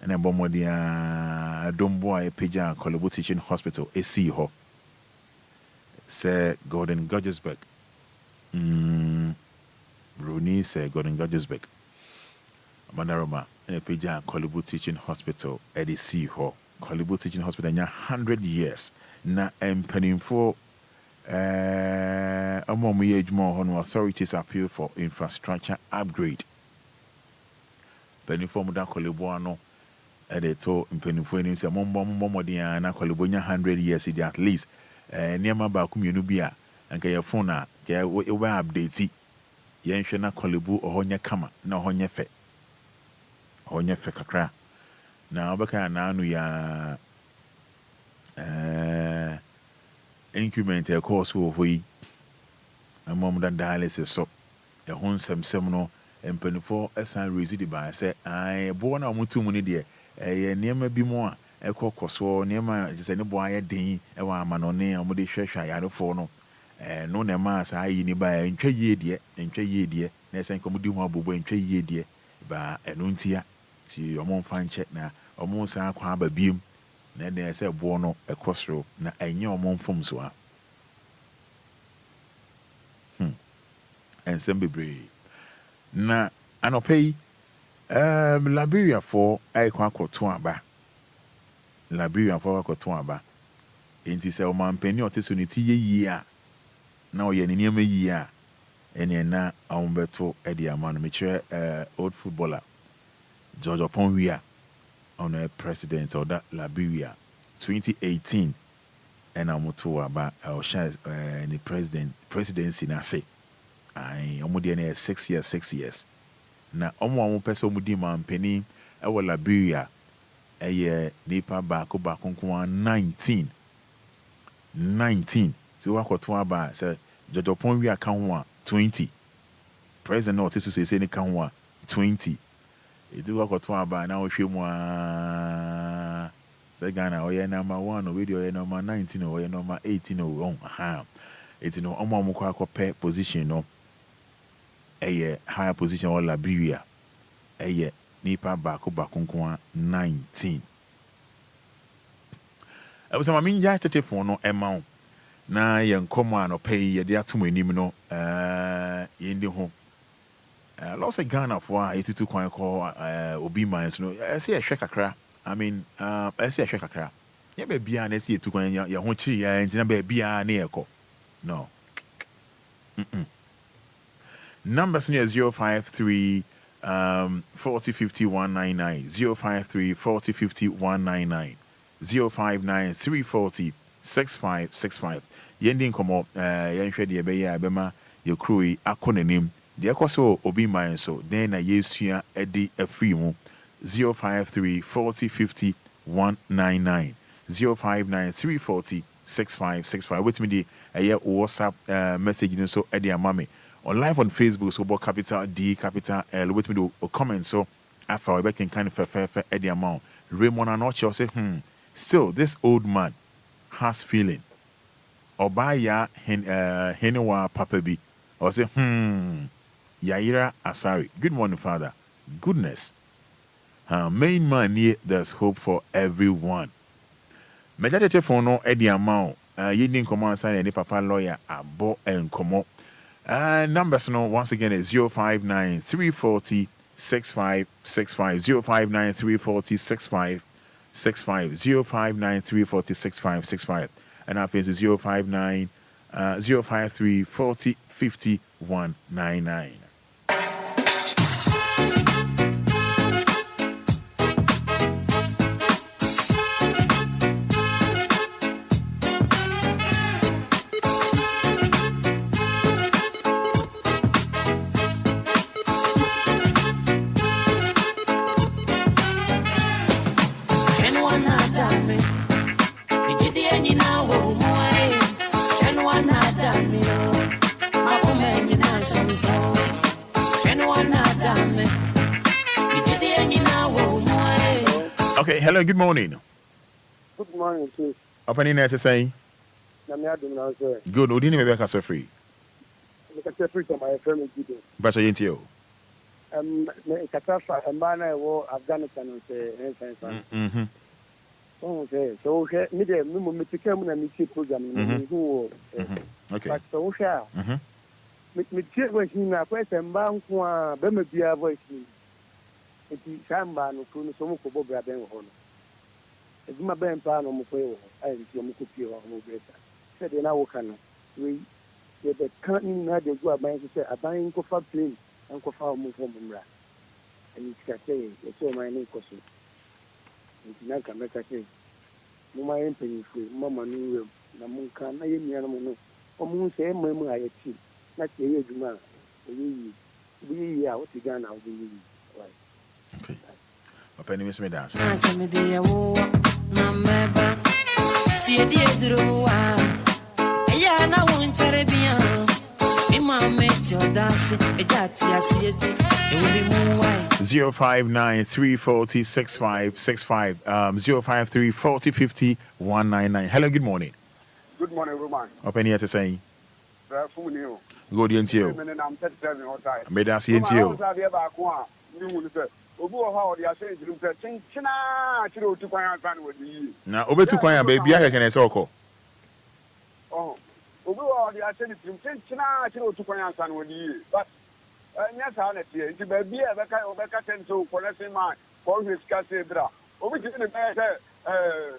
Ene bomo dia dombo a peja Kolebo Teaching Hospital. Esi ho. Sir Gordon Gudgesberg. Bruni say Gordon Gudgesberg. Mandaroma and a peja Kolebo Teaching Hospital at the Sea Hall. Kolebo Teaching Hospital in 100 years. Na penning for among me age more on authorities appeal for infrastructure upgrade. Penning for Muda Kolebo at the toe in penning for him say Momodiana Kolebo 100 years at least. Near my Bakum Unubia and Kayafona, Kaya update. Yenhwe na Kolebo ohonye kama na ohonye fe kakra na obeka na anu ya increment e course wo hoi amom da dialysis so e hon semsem no empanifo esan residi ba say ai bo na omutu mu ni de ye niema bi mo a ekokoso niema je ne bo aye den e wa amanone amode hwehwa ya no fo no no na ma sa yi ni ba ntwa yie die na esen komudi ho abobo ntwa yie die ba enu ntia ti omo mfa nche na omo sa akwa ababiem na na ese bo no ekosro na enye omo mfom so a ensem bebre na anopei Liberia for aikwa akoto aba enti se o mampeni oteso ni ti yie a na oye ni niam yi a ene na awombeto e di amano me kire old footballer George Oponwia on a president of that Liberia 2018 and amoto aba osha ni presidency na say ai omudi na 6 years na omo pese omudi mampeni e wo Liberia eye nipa ba ko 19 ti wakoto aba say George Oponwia kan ho 20 president no tisu say ni kan ho 20 edu wakoto aba na ohwe mu a say Ghana oye number 1 o we oye number 19 o oye number 18 o aha eti no omo kwa akopɛ position no eye higher position or Liberia eye nipa ba ko 19 I was a minja telephone no ema na yenkomo anopɛ ye de atom anim no yende ho lots of Ghana for etutu kwan ko obi mines no say ehwe kakra I mean say ehwe kakra ye ba bia na say etu kwan ye ho kiri ya ntina ba bia na ye ko no numbers near 053 4050 199 053 4050 199 059 340 6565 yending komo yen hwe de be ya be ma ye crew akonanim de ekoso obi man so den na yesua edi afri mu 053 40 50 199 059 340 6565 with me the WhatsApp message no so edi amame on live on Facebook so bo capital D capital L with me the comment so after we can kind of edi amount Raymond Anoche say still this old man has feeling Obia Henewa Papa B or say Yaira Asari. Good morning, Father. Goodness. Main man here, there's hope for everyone. Major telephone no Eddie amount. You didn't come on sign any papa lawyer abo and come numbers no once again is 059 340 6565 059 340 6565 059 340 6565 and our face is 059 053 40 50 199. Okay, hello, good morning. Good morning, please. Opening there to say? Good, we didn't make us free. I'm free to my friend. But I you. Katafa, a man I wore Afghanistan and say, so media, me to come and meet program. Okay. But so shall. Me check when he na question bank, Bema Bia voice. Samba no kuno so mko bo bra ben ho no eduma ben pa no mko e ho ai ti mko pie ho no beta se de na wo kana we ye be kan ni na de go aban se aban ko fa plane an ko fa mo fo mra ani tika se e so man ni ko so nti na ka meka se mo ma yen penyi fu mama ni we na mo kan na ye nia no no o mo se e mo ayati na ti ye eduma o yi ya o ti Ghana o yi. Okay. Open me dance. Zero 059 340 6565 053 40 50 199. Hello, good morning. Good morning, Roman. Open here to say. Good into you. I'm 37 all time. May I see into you? Now, over to Quaya, baby, I can also. Oh, Obu, I said it to Quaya, son, with you. But, yes, honestly, it's a baby, a kind of a so for less in mind, for his Cassandra. Over to the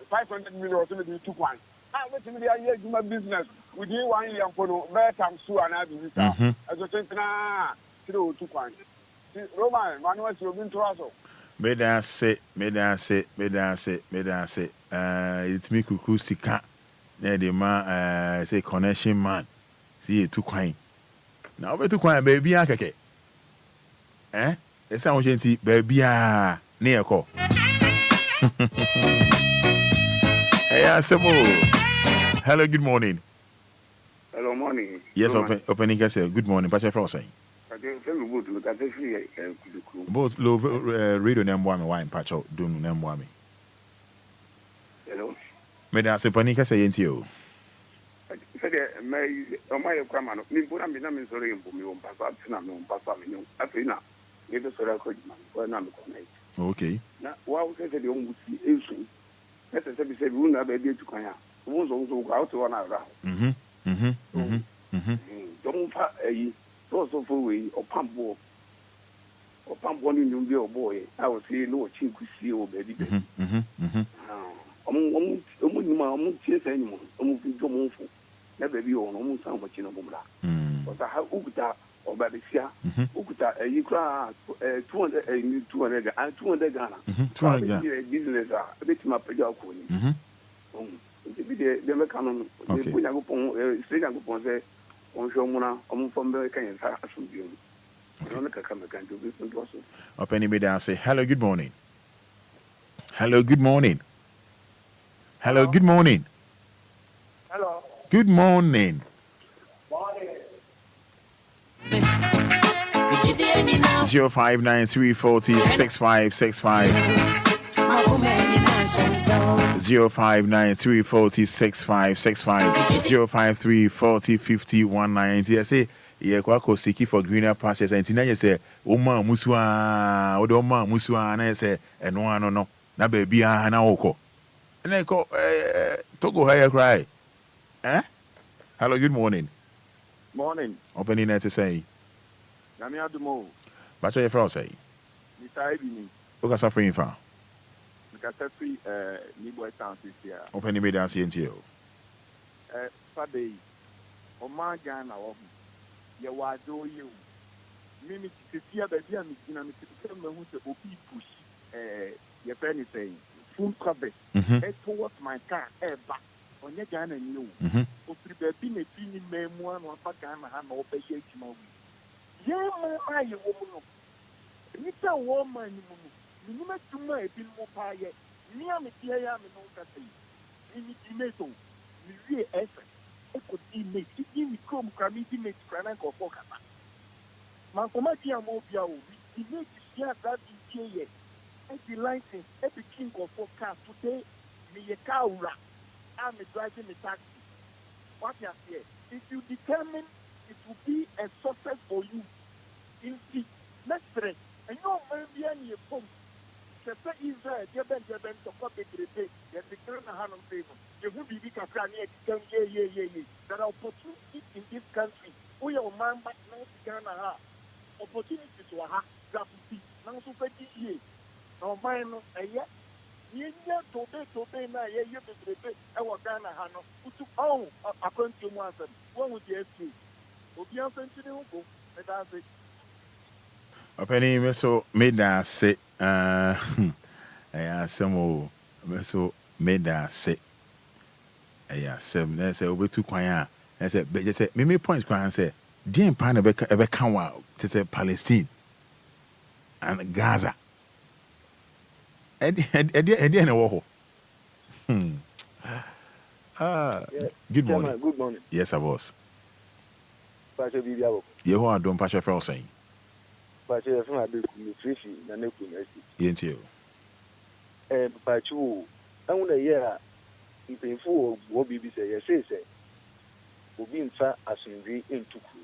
500 million or something to one. I was in the idea of my business with you 1 year for no better Sue and I do. As a think now, to one. Roman, Manuel, you've been to us. May I say, it's me cuckoo sika. The man, say connection man. See it too quiet. Now, over to quiet, baby, I can. It's sound gentle, baby, near call. Hey, hello, good morning. Hello, morning. Yes, opening, I say, good morning, Pacha Frosting. Both low radio number wine patch out, don't number me. Hello. May I say, Panica say into you? My command, me put a minimum sorry for me on Passam, Afrina, get a sort of man, okay. Now, what was the only issue? Let us say, we will not be able to come out. We will also go out to 1 hour. Don't also for we or pump one in your boy. I was saying no chink to see or baby. Almost chase anyone, almost into Monfo. Never be on almost so much in a bumla. But I have Ukuta or Babisia, Ukuta, you cry 200 and 200 and 200 Ghana. 200 business, a bit my pedal. bi de me kanon de bunya go pon sega go pon se on shomuna on fom be kan sa asumbium no me kaka me kan do bi so do so Openi be down say hello good morning. Hello good morning. Hello good morning. hello Good morning. 0593406565 0593406565 053405019. I say yeah kwako siki for greener pastures and tina you say oma musua odo oma musua na say eno ano no na ba bia na woko na ko togo higher cry hello good morning. Morning. Opening net to say Nami adumo. Bacho ye fra say Ni sai bi ni. O ka suffering fa. Ni ka free ni boy town this year. Opening me dance into you. Fada o ma Ghana wo. Ye wa do you. Mimi tisia ba bia mi gina mi tisia ma hu se obi push ye friend is saying full cover. Towards my car back. Onye Ghana ni o. O free baby na fi ni memu anu apa Ghana ha na obeye adwuma wi. Ye mo aye wo mu no. Ni ta wo man ni mu no. Ni ma dwuma e bi mo pa ye. Ni am tie ya me no ka sei. Ni meto. Ni wie ese. E ko di me. Ni kom ka mi di me kra na ko fo kata. Man ko ma di am Obia o. Ni me di sia that di tie ye. E di license. E be king of for car today. Me ye car ura. I'm driving a taxi. What you say? If you determine it will be a success for you, in the next stress, and you may be any phone. The say Israel, Jeben to copy the day, that the current hand on favor. You will be big after yeah. There are opportunities in this country. We are man back now to Ghana. Opportunities to have that will be now so 30 years. No man, yeah. Yenya tobe na ye bebrebe e wo Ghana ha no utu akwanti mu asem won wo die atu obi anfanti ne ho me da se Openi me so me da se asemo me so me da se asem na se obetu kwan a na se be je me point kwan say din pa na be kan wa to say Palestine and Gaza. Eddie and Wɔhɔ. Good morning. Good morning. Yes, I was. Pastor Bibia. Yeho adom Pastor Frau saying. Pastor from Abeku Fifi na Neku University. Yentio. Pachu, I want to hear if info what Bibi say, say, Obi nfa asumdwe entuku.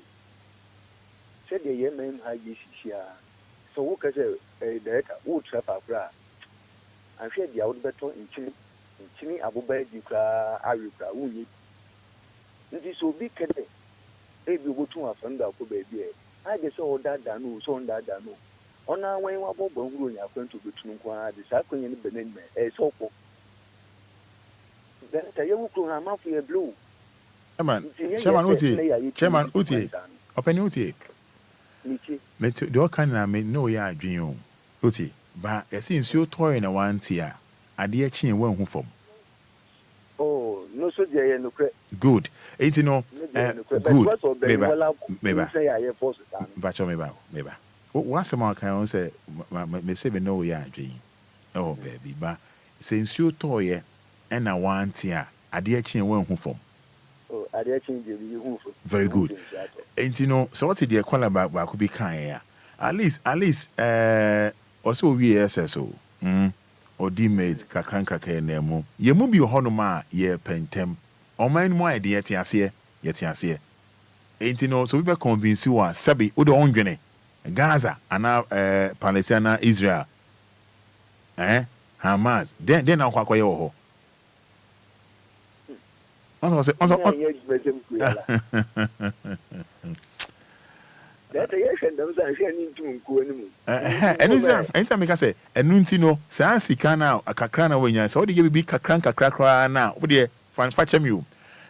Said the yemen ha yishia. So what can say the wo trap abra. I'm sure the out better in Chini Abuba Duka Arika Uni. This will be Kede. If you go to a friend of baby, I guess all that dano, so that dano. On our way, what Bobo you are going to be to the Sakon in Benin, a soap. Then I will call a mafia blue. Chairman Uti, Open Uti. The kind of made no ya dream. Uti. But it seems you toy in a one tier. I dear chin won't form. Oh, no, so dear, no credit. Good. It's good. Maybe. But maybe. What's the mark I say? Me say, no, ya dream. Oh, baby, but since you toy and a one tier, I dear chin won't form. Oh, I dear chin you. Very good. And so what's the call about what could be kind? At least, also we SSO or D-mate kakrankraka nemo ye mu bi ho no ma ye pentem o man mo idea tiase enti no so we be convince wa sabi wo de ondwene Gaza ana Palestine Israel Hamas then na kwakoye wo ho also that yes, those are sharing to Kuanum. Anytime I say, and Nuntino, Sansi Kana, a Kakrana when you saw the baby Kakranka Crackra now, would you find fetch you?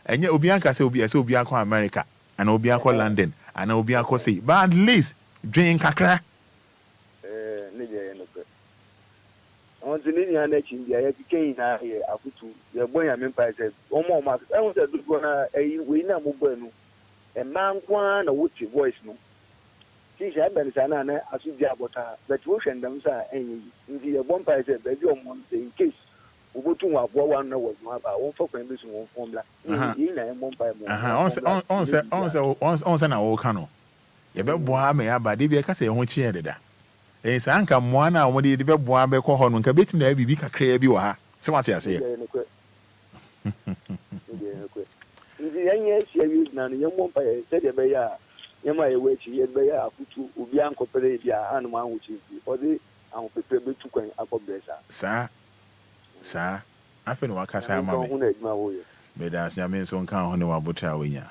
And yet Obianca say Obiaco America, and Obiaco London, and Obiaco say, but at least drink Kakra. on the linear next in the education here, I put to the boy I mean, I said, oh, my, I was going to win a mobile, a man, one, or what's your voice, no. She's had been Sana, as you jab what but ocean them, sir, and in the one price, baby, in case. We to one was my own for this one formula. On na wo ka no. Ye be boa me aba de bi ka se ho chie deda. Sa anka moa na wo de be boa be ko ho no nka betim na bibi kakra bi wa ha. Se wate ase. Ndi anye sia wi na no yemo pa se de be ya yema ye we chi ye be ya akutu obi ankopere dia anu ma ho chi o de an pepe be tu kwan akobesa. Sa afi no wakasa ama me. Me das nyame so nka ho ne wabotra wenya.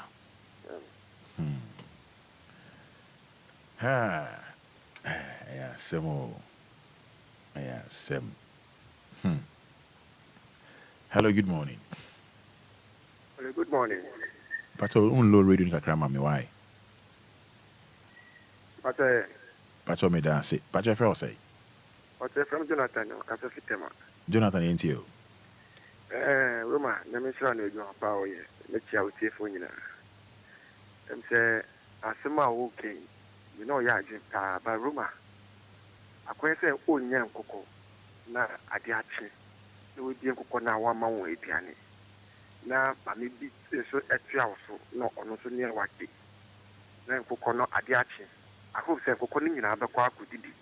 Ha. Yeah, semo. Yeah, sem. Hello, good morning. Hello, good morning. Pato low radio ni kakra mami why? Pato me da se. Pato fe o say. Pato from Jonathan, kasa fitema. Jonathan entio. Roma, na me sra na edu apa o ye. Me chia o tie fo nyina. Em se asema o ken. You know ya jin pa ba Roma. Akwen se o nya nkoko na ade ache. Na we die nkoko na wa ma won ediane. Na ba me bi so etua wo so no ono so ne wake. Na nkoko no ade ache. Akwo se nkoko ni nyina abekwa akudidi.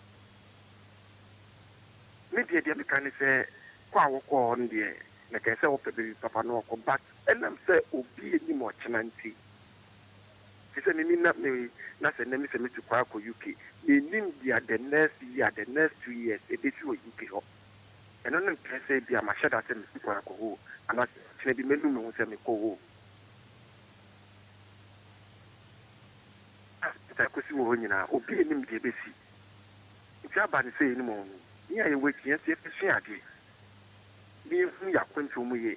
Me die me kan se kwa wo ko on die na ka se wo pebi papa no ko but enam se obi ni mo chenanti. Se ni na me na se na me se me to kwa ko UK. Me nim dia the next 2 years e be fi UK ho. Eno no ka se bia ma shada se me kwa ko ho. Ana se bi melu me ho se me ko ho. Ta ko si wo nyina obi nim dia be si. Ti aba ni se ni mo no. Ni aye we tie se fi hia ade. Bi hu ya kwantu mu ye.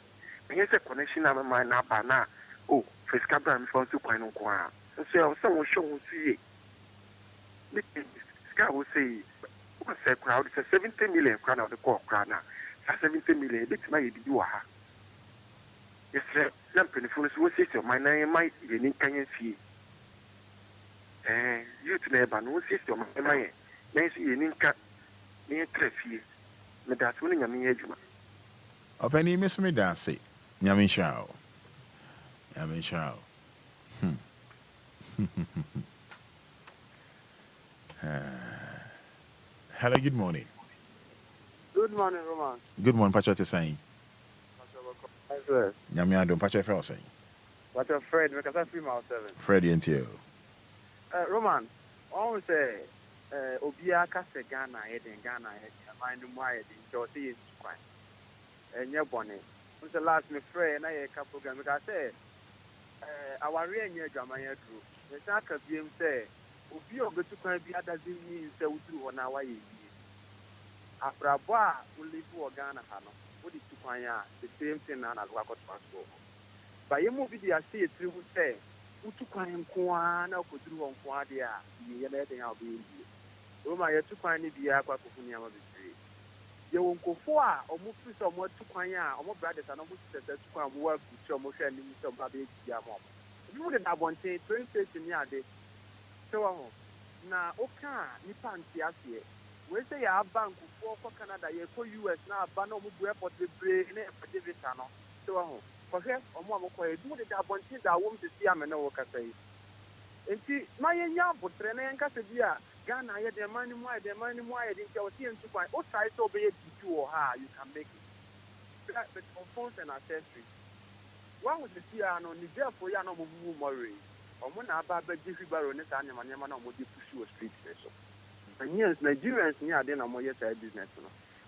Me se connection na ma na ba na oh first cabra me fon su kwan no kwa. So wo show wo see. Me ska wo say what say crowd is 70 million crowd of the core crowd na. 70 million bit ma ye bi wa ha. Yes sir, na penifo so wo say so my na my ye ni kan fie. Youth na ba no say so my ye. Na say ye ni nka ni trafie. Me da so ni nyame ye adwuma. Openi miss me dance. Nyame shao. Nyame shao. Hello, good morning. Good morning, Roman. Good morning, Patrick saying. Nyame adom Patrick Fred saying. Patrick Fred, because I feel myself. Fred and Roman, always say Obia kase Ghana head in Ghana head. Mind them why in Georgia is quite. And your bonnet. Who's the last me friend? I a couple of because I said our real near Jamaica group. The Saka BM say, Obia go to kind of doesn't mean say we do on our way. Abraba will live for Ghana Hano. What is to find the same thing and as work passport. By your movie, I see it through say, Utukan Kwana could do on Quadia, the anything I'll be in here. Roma, you took any be aqua Kufunia of the street. You won't go for or move to some more to Quanya, or more brothers and almost that to come work with your motion in some baby Yamon. You wouldn't have one say 20 days in Yade. So, now, okay, Nipan Tiasie. We say our bank for Canada, you for US now, Bano Airport, the brain, and a so, for her, or more, do the one thing that I want to see. I'm an worker say. And see, my young but Renan Casadia, Ghana, the money, I didn't tell you to buy. What size of it you or her, you can make it. But for phones and accessories. One with the Tiano, Niger for Yano Murray, or when I bought Jiffy Baroness and Yamana would pursue a street special. And yes, Nigerians near then I'm more business.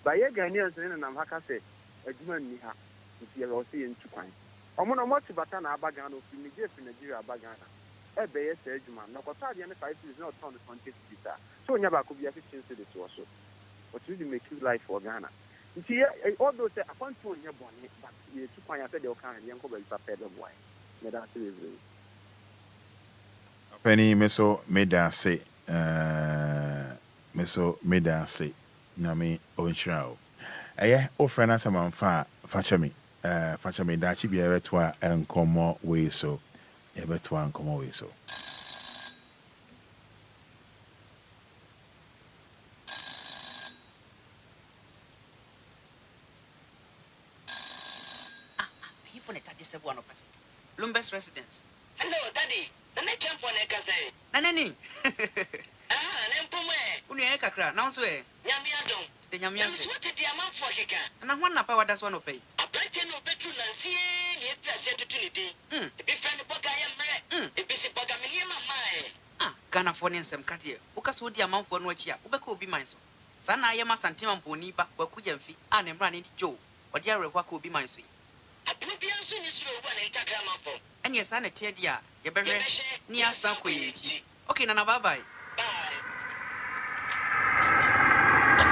By your Ghanaians and I'm Haka said, a German Niha, if you're also in Chukwine. I'm on a much batana Bagano, Niger, Nigeria Bagana. A bay surgeman, no Cotadian 5 is not on the contest guitar. So never could be a 15 cities also. But really make you life for Ghana. You see, although I want to your bonnet, but you took my said your kind, young couple of paid of wine. That's really. Penny Meso Meda say, Meso Meda say, Nami Onshao. O friend as a man facha me that she be a retwa and come way so. Ever to and come away so. Lumba's residence. Hello, Daddy. The next jump on a cafe. Nanani. Nempume. Uniaka cra, now swear. Yamiadon. The Yamian. What did the amount for Hika? And I want power that's one of pay. A plantain of bedroom and see it as opportunity. If you find a book, I am red. If it's a book, I'm in my mind. Ghana for some cut here. Ukas would the amount for no chia. Ubeko be mine so. Sana I am a santima pony back where could you fee and I'm running Joe. But you're a what could be mine sweet. And yes, I'm a tear dear. You're better near some okay, Nana, bye bye.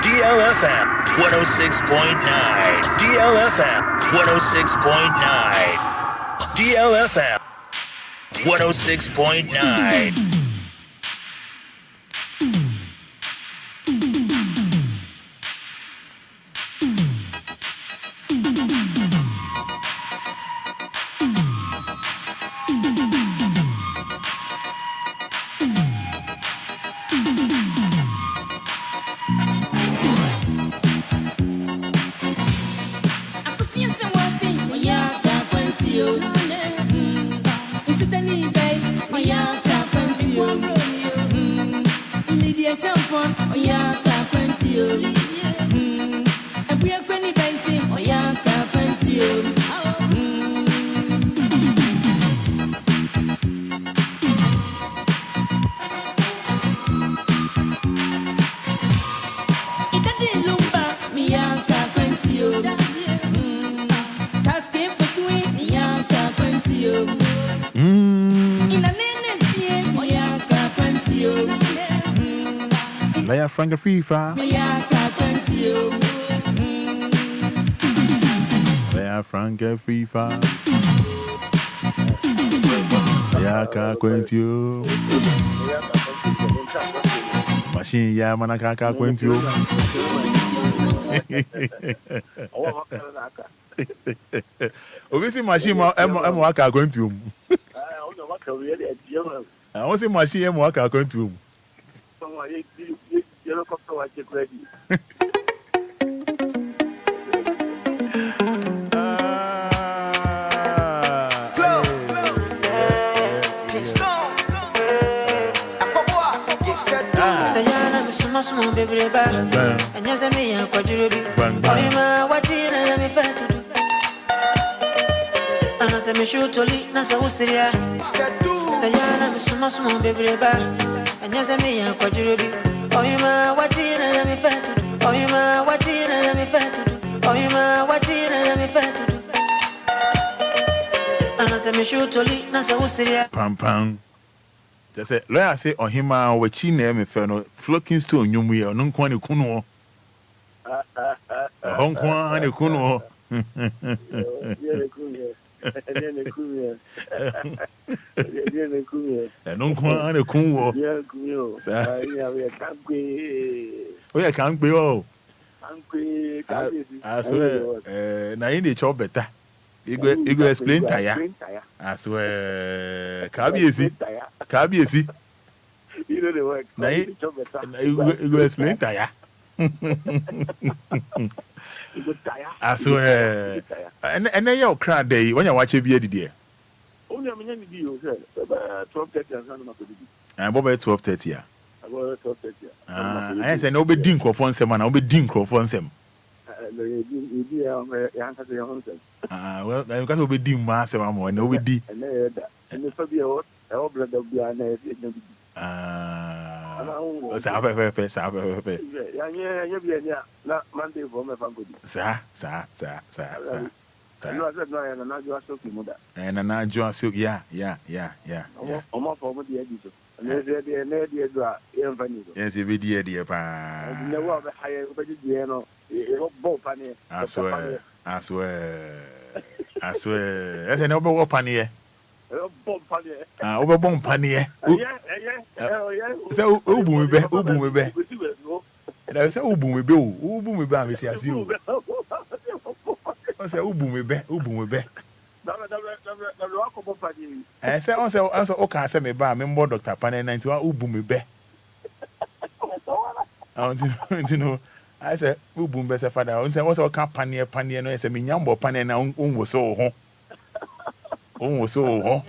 DLFM 106.9. DLFM 106.9. DLFM 106.9. Frank FIFA. Frank FIFA. Yaka Quentio. Machine Yamanaka Quentio. Obviously, machine Mwaka Quentio. I want to say machine Mwaka Quentio. Small baby, and yes, I may have quadrubi. Oh, what did I let me fat to do? And as I shoot to lead, Nasa Usia. Sayana, small baby, and yes, I may have quadrubi. Oh, what did I let me fat to do? Oh, what did I let me fat to do? Oh, what did I let me fat to do? And as I shoot to lead, Nasa Usia. Pam pam. Just say, lawyer say on him, which he name a flocking stone, you may or non quani kuno. Hong Kong and a kuno. And non quan and a kuno. Oh, I can't be all. I swear, now in the chop better. You go explain tire. I swear, Kabiesi. You know the word. You go explain tire. I swear. And then you cry day when you watch a video. Only a minute you said 12:30 and Sunday. I'm about 12:30. About 12:30. I said, no, be dink of one seven, I'll be dink of one sem. Well, I'm going to be doing mass of more, and nobody. And the Fabio, our brother will be an Monday for my family. Sir. And I just silk, yeah. Almost for the editor. And there's the idea, yes, you be dear, pa. Never higher, but you know. I swear. I swear. That's an over panier. Over bomb panier. So, Ubu me be. And I say, Ubu me be, Ubu me be, I see you. I say ubu me be. I say also okay say me ba me mbo Dr. Pane 91 ubu me be. I don't know. I say ubu me say Fada. I say also kan panie no say me nyambo panie na unwo so ho. Unwo so ho.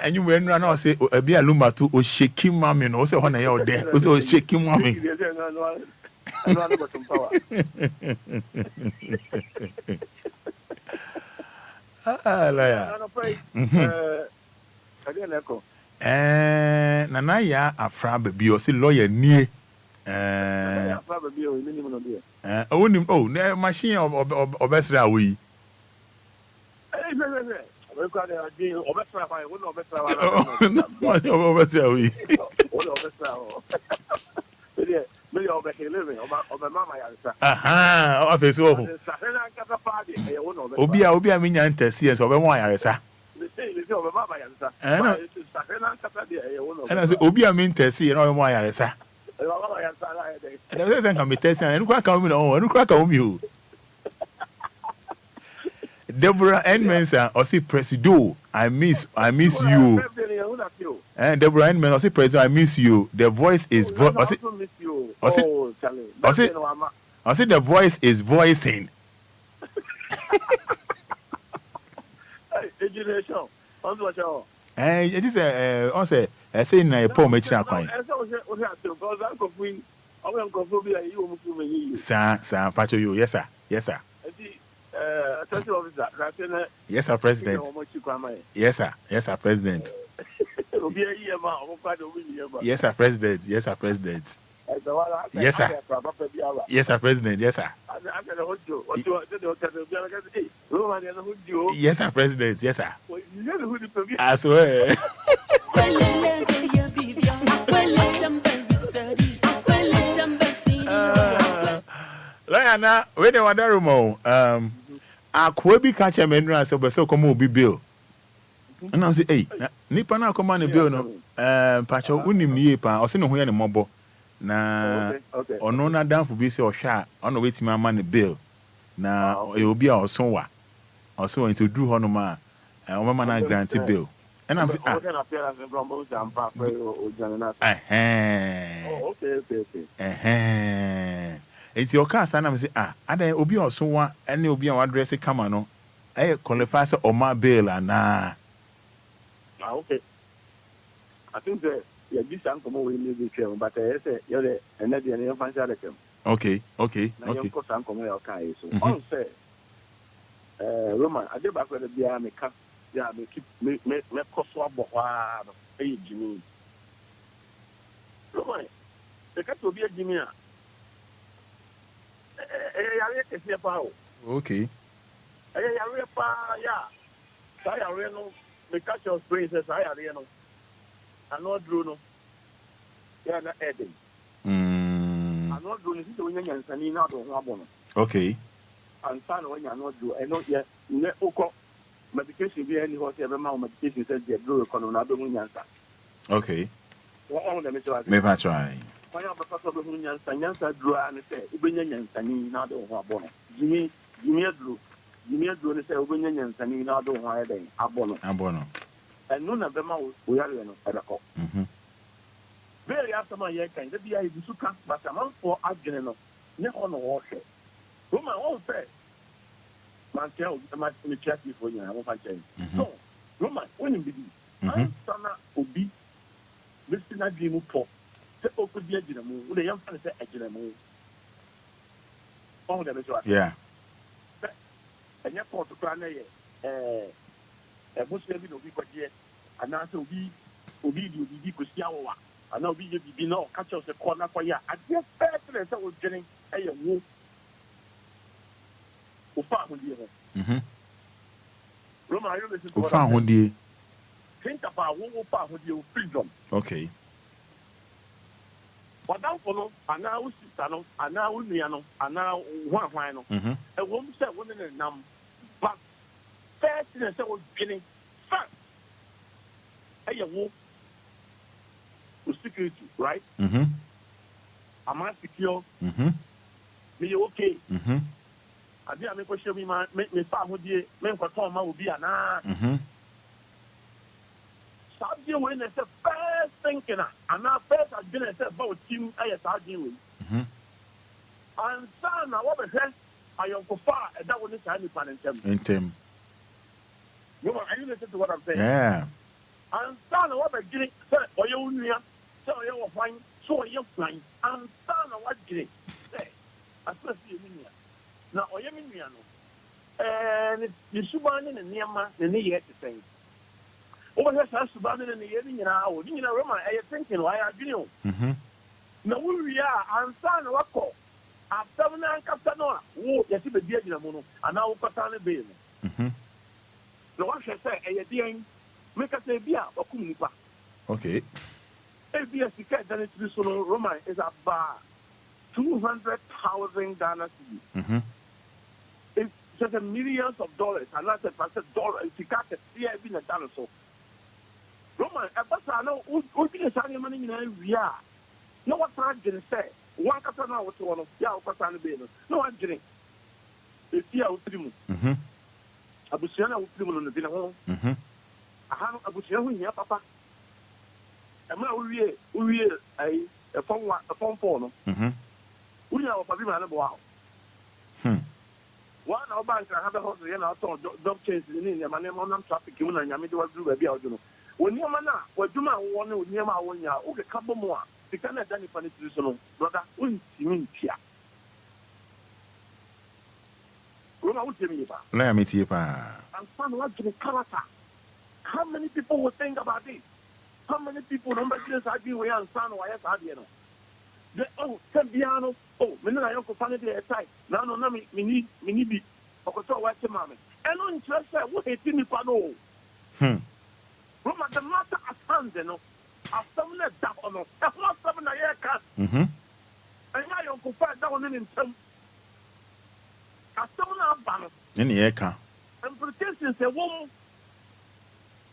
And you went around and say, be a Lumba to o shaky mammy, no, so when I out there, also shaky mammy. Nana ya afra baby or say lawyer near. Oh, no, machine of best we. Obia minya ntesi so be mo ayaresa. And I say Obia min ntesi no be mo ayaresa. And I say can be tesi and kwa ka mi no, and kwa ka mi o. Deborah Edmondson, or say Presido, I miss you. And Deborah Edmondson, or say Presido, I miss you. The voice is I say the voice is voicing. And it is I say na a poem which I find. Sir, Pacho, you, yes, sir. Yes, sir, President. Yes, sir. Yes, sir, President. Yes, sir, President. Yes, sir, President. Yes, sir. Yes, sir, President. Yes, sir. Yes, sir, President. Yes, sir. I swear. Layana, where they were there, mo. I could be catching men and so come will be bill. And I say, hey, Nipa na come on the bill, no. Pacho, unim yepa, or send no any mobile. Na, or no, not down for busy or sharp, on the way to my money bill. Now, it will be our sowa, or so into Drew Honoma, and my man granted bill. And I'm saying, it's your cast, and I'm saying, I will be also one, and you'll be on address. Come on, I qualify or my bill, and okay. I think that this uncle will leave the film, but I say, you're another evangelical. Okay. Now, of course, Uncle Mel Kai. So, on say, Roman, I did back with the beer, me cut, yeah, me keep me cost swap, hey, Jimmy. Roman, the cat will be a Jimmy. Okay. I me catch your phrases, I not Bruno. They are not adding. I'm not doing it when you're not on. Okay. And son, when you're not doing, I know yet, no medication be any whatever amount of medication says they're blue economy, I don't answer. Okay. Well, maybe I try. I have a possible answer, drew and say, Ubinian and Sani, not on Jimmy Drew. Jimmy Drew and say, Ubinian and Sani, not on why they are born. And none of them we are at a call. Very after my year kind, the idea is to come, but a month for Argenino, never on the water. Who my own fair. Man, tell my check before you have a change. So, Roman, when you begin, I'm Sana Obi, Mr. Nadimu Pop, the Oku Diaginamu, the young fellow said Aginamu. Oh, that is right. Yeah. And your port to Crane, a Muslim will be quite yet, and now so we could see our I know be no catch us a corner for ya. I just fair to the was getting a woo. Roma, you listen to what I'm saying. Think about what will part with your freedom. Okay. But now follow, and now we sit down, and now we know, and now one final. A woman said, women in them, but first in the was getting first. Hey, woo. Security, right? Am I secure? Me okay? I did make question me make me start with you, make for Tom will be an Saudi when it's the first thinking, and now first I've been about team I Saudi with. And son, I want to say, I am for far, and that was the time in Tim. You know, are you listening to what I'm saying? Yeah. And son, I want to get it, sir, or you so you will find, so you're flying, and son, I want to get it. Say, I first see you. Now, or you mean, and the Suban and Niama, the near to say. Over here, Suban and the year, you know, Roma, I thinking why I do. Now, we are, and son, what call? After 7 Captanoa, who yes, be dear in a mono, and now Catana Bay. The one shall say, a dear, make us a beer or Kunipa. Okay. A beer ticket than it is so Roma is about 200,000 Ghana cedis. It's just millions of dollars, and that's $1 if you can't see it in a dollar. So, Roma, I know who be the Sunday money in we are. No one tried to say, one Catana was one of Yao Bay. No one didn't. It's here with him. Abusiana with him on the dinner home. I have Abusiana here, Papa. And now we a phone phone. We are a man. Wow. One of bank I have a house and I saw dog chases in the money on traffic. You and Yamid was do a beer. When your man, what you might want to near my 1 year, okay, couple more. The kind of Danny Funny to brother, wouldn't you mean here? Roma would tell me about. Let me see. And son, what to the character? How many people will think about this? How many people don't make this idea where and son or yes, I know. Oh, Tembiano. Oh, when I uncle find it at tight. Now, no, me need be. Or so watch your mammy. And on interest, what a thing if I know. Roma, the matter at hand, you know. I've summoned a dab on us. That's not something I can't. And my uncle find down in him. I summoned a banner. In the air car. And protections a woman.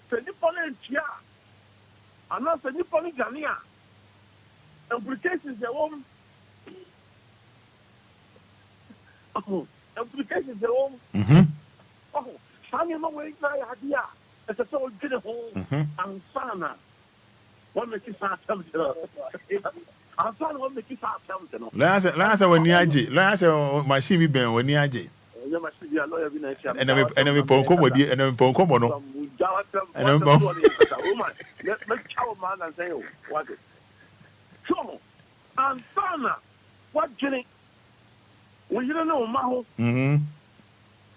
Say Nippon Chia. And not the Nippon Ghanaian. Implications a woman. Oh, implications a woman. Oh, Sammy, my way, my idea. It's a so good home. And Sana. What makes you start telling you? And Sana, what makes you start telling you? Last when Niaji, last my shimmy ben when Niaji. And I'm a Poncomo, and I'm a Poncomo. And I'm let's chow man and say, what is trouble? And Sana, what Jenny? Well, you don't know, Maho.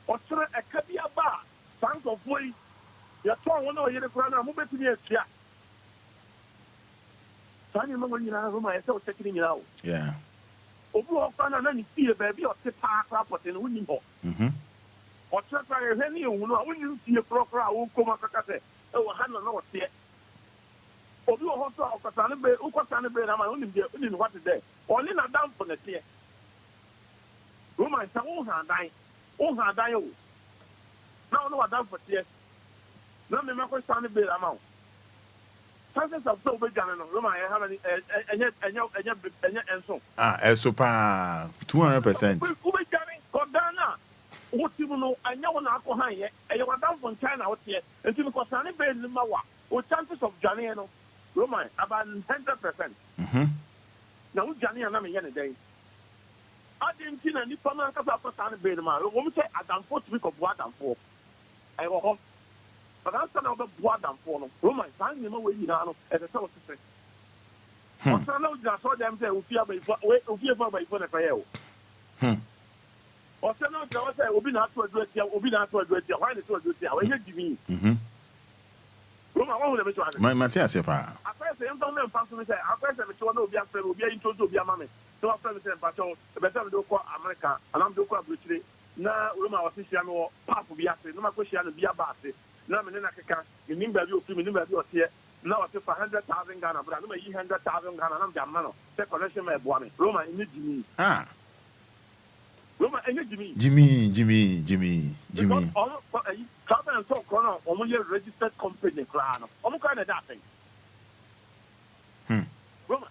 Or sir, a cabia bar, thanks of way. You're trying to know you're the crown. I'm moving to the yeah. Sunny, when you're out of my self taking it out. Yeah. Over and then you see a baby or sit park up and winning home. Or try to any when you see a proper, I won't come up and oh, I don't know what's here. Or you also have a Bay, Ukasana Bay, I'm only there, what is there. Or in a down for the tear. Roma is all her dying. All her dying. Now, no, I down for tears. No, me make stand bill amount. Chances of so big and Roma, I have and so. So 200%. Who be coming? Godana. What you know, I know when I go high, and you are down from China out here, and you go stand bill in Mawa, with chances of Janiano. Roma, about 100%. Now, Johnny and I'm a day. I didn't see any problem because I stand bill. Woman say, I done 4 weeks of water and 4. I go home. But I'm saying about what I'm for. Roma, I know where you are as a sort of thing. I know that I saw them say, if you have by for the fire. Or so now, I say, will be not to address you, will be not to address you. Why to address you? Why you give me? Roma, what will be to my Matthias, pa. I press the information from me say, I press the to know Obia friend, Obia into Obia mammy. So I press the Pacho, the better do call America, and I'm do call British. Now, Roma was this no pap of Biasi, no question of Bia Basi. Now, Menaka, you mean by you, you mean here. Now, I say 100,000 Ghana, but I know 100,000 Ghana, I'm Jamano. Take connection, my boy. Roma, you need me. Roma, and Jimmy. Jimmy. All travel and talk on only a registered company, Crown. I'm kind of that thing. Roma.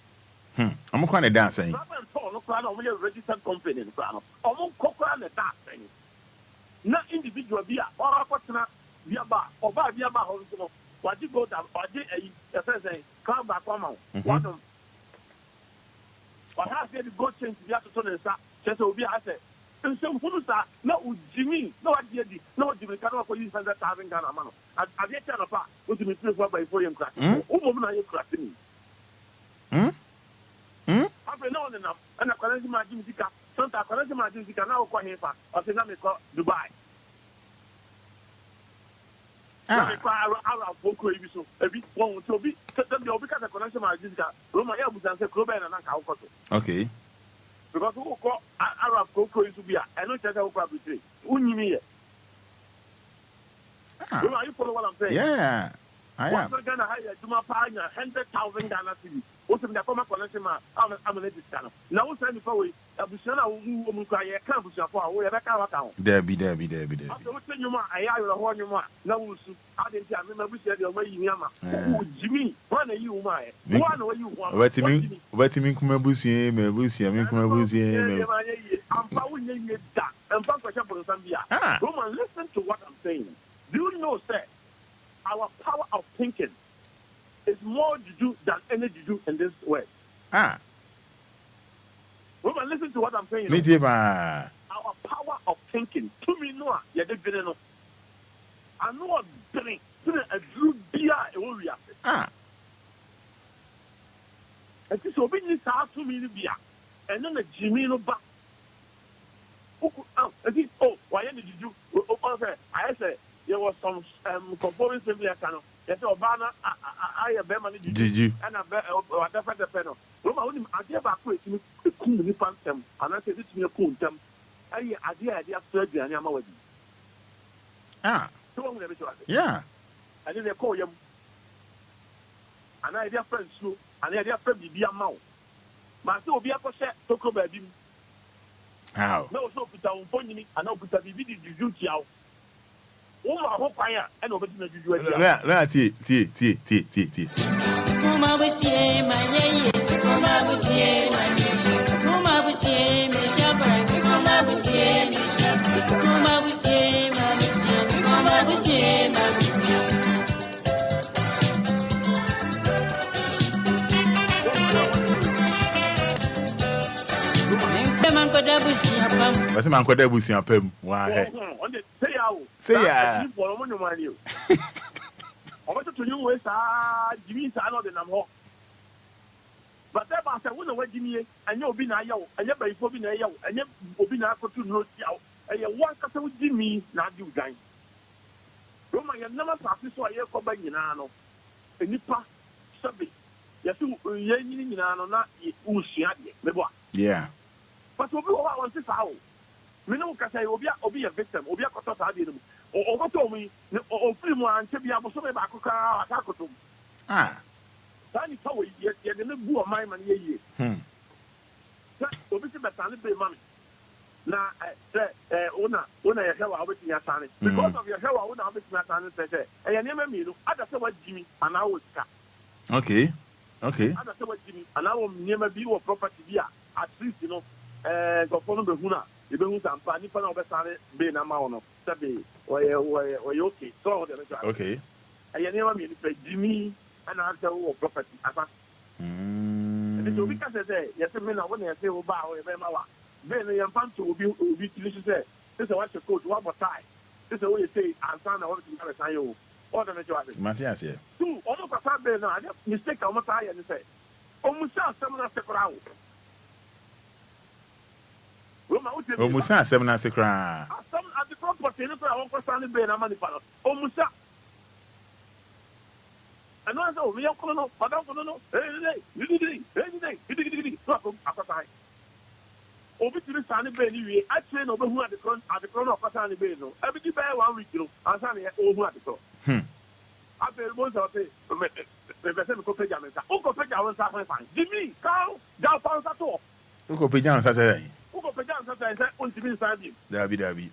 I'm kind of dancing. Travel and talk, no Crown, only a registered company, Crown. I'm kind of that thing. Not individual beer, or a partner, beer bar, or buy beer bar, what you go down, or a person, come back one month. One of what has to go change the other son and start, just Obia has it. And so, who is that? No, Jimmy, no idea, no Jimmy cannot use 100,000 Ghana man. At the end of that, what do you mean by 4 years crack? Who woman are you cracking? I've been on enough, and I collect my Jimmy, Santa collect my Jimmy, now quite here, or say, let me call Dubai. Arab Boko, so a bit won't to be, because I collect my Jimmy, Roma, and say, Club and Uncle. Okay. Because who call Arab Coco is to be I know that I will probably say, Unimi. You follow what I'm saying? Yeah, I am. What's going to hire to my partner 100,000 Ghana city? What's in the former connection? I'm a lady channel. Now, send for we, a Bushana who cry a campus for a way back out. Debbie. After what's in your mind, I have a horn your mind. Now, I didn't remember we said, Yama. Jimmy, one of you, my one way you want. What you mean, Kumabusi, Mebusi, I mean, Kumabusi, I'm following that. And Zambia. Roman, listen to what I'm saying. Do you know, sir, our power of thinking is more juju than any juju in this world. Roman, listen to what I'm saying. Our power of thinking. To me, no, you're the villain. I know a drink. A drew beer, a warrior. And this will be this house to me, beer. And then a Jimmy no back. Oh, why did you do? I said, there was some conforming simply as channel. Yes, Obama, I have been managed. Did you? And I whatever the panel. Roma, I gave a quick a cool phantom, and I said, this me a cool them. I idea surgery, and I'm already. Yeah. I didn't call him. And I dear friends, too, and I dear friend be a mouth. My soul be a pocket, talk about him. How? No, so put down for me, and I'll put a DVD duty out. Oh, I hope I am, and over to the What's my uncle Debussy up him? Why? Say, I want to know where Jimmy Sano than I'm home. But that was I wouldn't wait Jimmy, and you'll be now, and you're by Bobby now, and you'll be now for 2 notes out, and you want to tell Jimmy, not you guys. Roma, you never practice what you're coming in, and you pass something. Yes, you're not yeah. But we want to say, we know because I will be a victim, will be a cotton idea. Or what told me, or film one to be able to make a cocoa. Danny Towie, you're going to do a mime and ye. Obviously, but I pay money. Now, owner, I have our waiting at Sunny. Because of your hair, I would have been at Sunny. And you never mean, I just said what Jimmy and I was cut. Okay. I just said what Jimmy and I will never be your property here. At least, you know, go follow the Huna. You don't have any fun of a Sunny, being a mound. Sabi, or you okay? So, okay. I never mean to Jimmy and I'll tell you property. And so because I say, yes, I mean, I want to say, oh, bow, then I am found to be delicious. This is what you coach, one more time. This is what you say, and son, I want to have a sign. Or the majority. Matthias, yeah. 2, almost a time, I just mistake how much I and say, almost someone has to crowd. Almost 7 as a cry. Some at the property, I want to stand in bed and money. Almost And I know, we are calling up, Madame, no, Obi to the Sunny Bay, I train over who at the front of Casani Bay. Every day, 1 week, and Sunny over at the front. After most of the Uncle Pejams are fine. Jimmy, Carl, Down Pounds at all. Uncle Pejams, I say. Uncle Pejams, I said, on to be inside him. Dabi.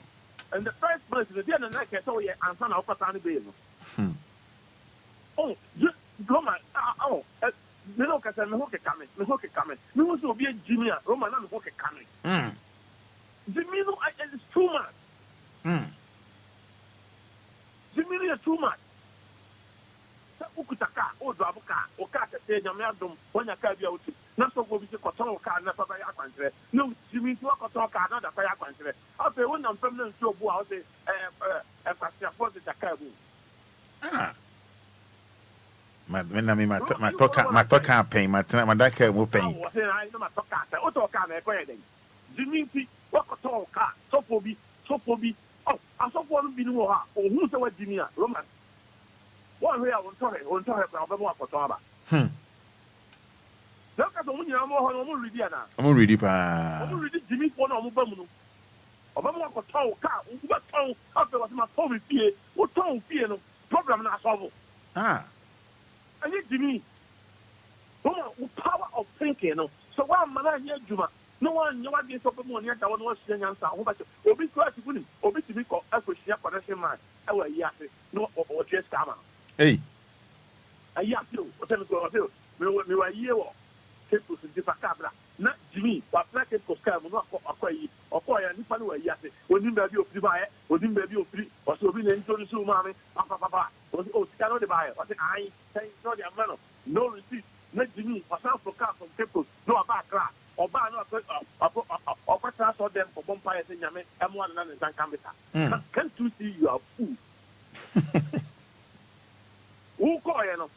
And the first person, the dinner night, I saw you and Son of Casani Bay. Oh, just Roma, me no kasa me hoke coming. Me also be a Jimmy, Roma na me hoke coming. Jimmy no, it's too much. Jimmy is too much. Sa ukutaka, o drabuka, o ka te nyame adom, wonya ka bia wuti. Na so go bi se koton ka na papa ya kwantre. No Jimmy to koton ka na da pa ya kwantre. Ape wona mpem na nsu obu a o se pastor for the takabu. My talk pain, my daka will pain. Jimmy, what a talk, so for me. Oh, I saw one being or who's the word Jimmy, Roman. One way I will tell her, more for Taba. Look at the one you are more ready. I'm ready, I'm ready, Jimmy, for no Mubamu. Obama for talk, what tongue after what my phone fear, what tongue fear, no problem not solved. I need Jimmy. Power of thinking. So one man here, Juma. No one knew what this open money. I was saying, answer. Obi to us, Obi to be called as we share connection man. Our yassi, no or just come. Hey, I yap you. We were here. People to different cabra. Not Jimmy, but black and Coscar will not acquire any fun way yassi. When you may be of divide, when you may be of free, or so be introduced to mammy, papa. Oh, cannot buy it. I say, no, the man, no receipt, not Jimmy, or some for car from people, no about crack, or buy or pass or them for bonfires in Yaman, and one another than Camita. Can't you see you are fool? Who call you?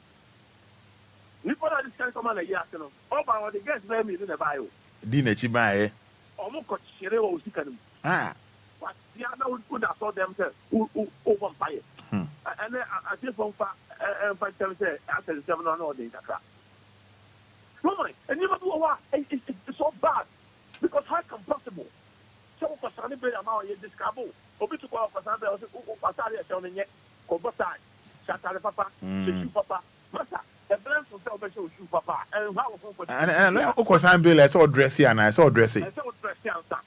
You put out this kind of command a yakin. Oh, but the guest name is in the bio. Dina Chibae. Or more coach, Shiro, but the other would put us all themselves who open fire. And then I just from 5 times after 7 or no days. And you know what? It's so bad because how come possible? So for Sunny Bay, I'm out here discover. Obi to call for Sunday, I was Passaria showing yet. Kobota, Shatara Papa, Shoe Papa, Massa, the brand for Salvation Shoe Papa, and how and of course I'm Bill. I saw dressy and I saw dressy. I saw dressy outside.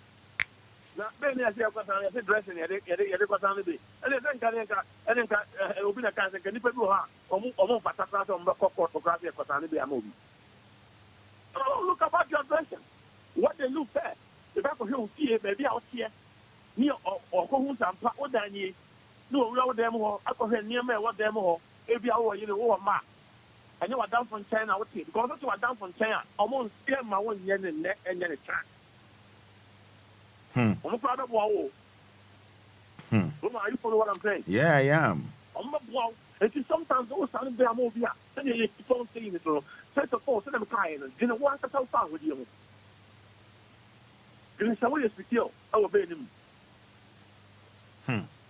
Then I said, dressing and then open a cancer. Can you put her almost Patata on the photography of Cotanibi movie? Oh, look about your dressing. What they look at. The back of you see maybe out here near or who's and what than ye. No, roll them all. I could hear near me what them all. Every hour you know, ma. And you are down from China, I would say, because you are down from China. Almost scare my 1 year and neck and then a chance. I'm proud of wow. Are you follow what I'm saying? Yeah, I am. I'm not wow. And sometimes those sound there movie. Then you keep on saying it. First of all, send them crying. Didn't want to tell fun with you. Didn't say what you speak here. I will obey him.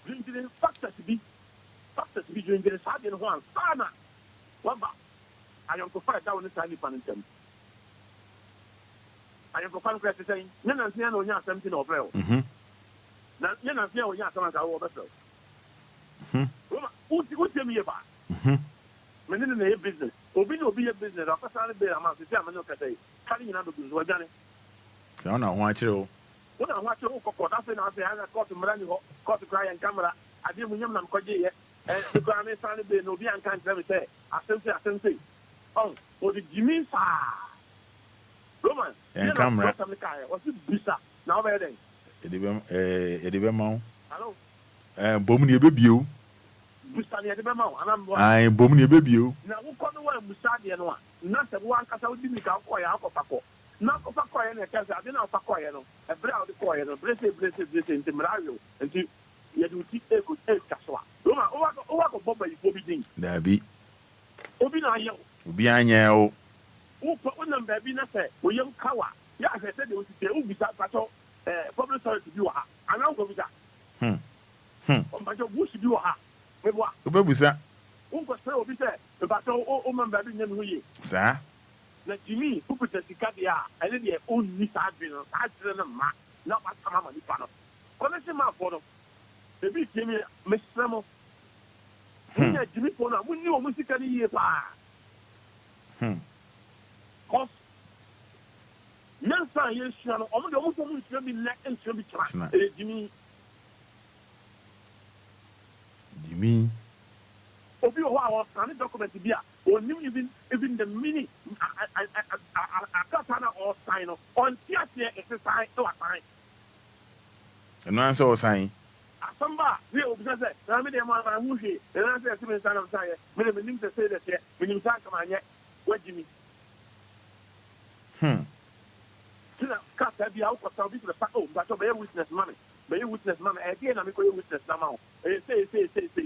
Didn't factors to be doing this hard in one. Sana. What about? I am to fight down the tiny panic. I am profound to say, Yana Siano Yan something of real. Now, Yana Siano Yan something of real. Who's me about? Men in the business. Obi will be a business. I'll pass on a bit amount of time. I'm not going to say, cutting another business. We're done. I don't want you. When I watch your court, I say, I got to Milani, caught to cry and camera. I didn't remember them Koji yet. And the Ghanaian family, be no be and can't ever say, I say. Oh, for the Jimmy. Roman, and camera. What's it, Bisa? Now, where then? Edibemo. Hello. Bomni baby. Bisa near the Bemo, and I'm Bomni baby. Now, who called the one Musadi and one? Not the one Casa would be Kakoya, Paco. Not of Pacoya and a Casa, I didn't know Pacoya, a brown the coin, a blessed in Timarario, and you do keep a good egg Casua. Roma, oh, Boba, you be ding. There be. Obina, Obianya. Who put one number be not say, William Kawa. Yeah, I said they would say, oh, we got public sorry to do her. And I'll go with that. But your bush do her. With what? unko say obi say but o member bi nyam hoye Sir? na Jimmy who put the sikadia and then the own ni sadwin no sadwin no ma na watama ma nipa no connection ma for no e bi Jimmy mesremo nya Jimmy for na munni o musika ni ye pa cause nansa ye hia no omo de omo so mu hia bi na enso bi tra Jimmy Obi wa wa sign document bi a onim even the mini akata na or sign on tiasie exercise to sign no answer or sign asamba we obi say na me dey ma hu hwe na say se me sign am say me dey nim say that here me nim say come anye wajimi tina kata bi a ko bi to the pack but be witness man e dey na me ko witness na ma o say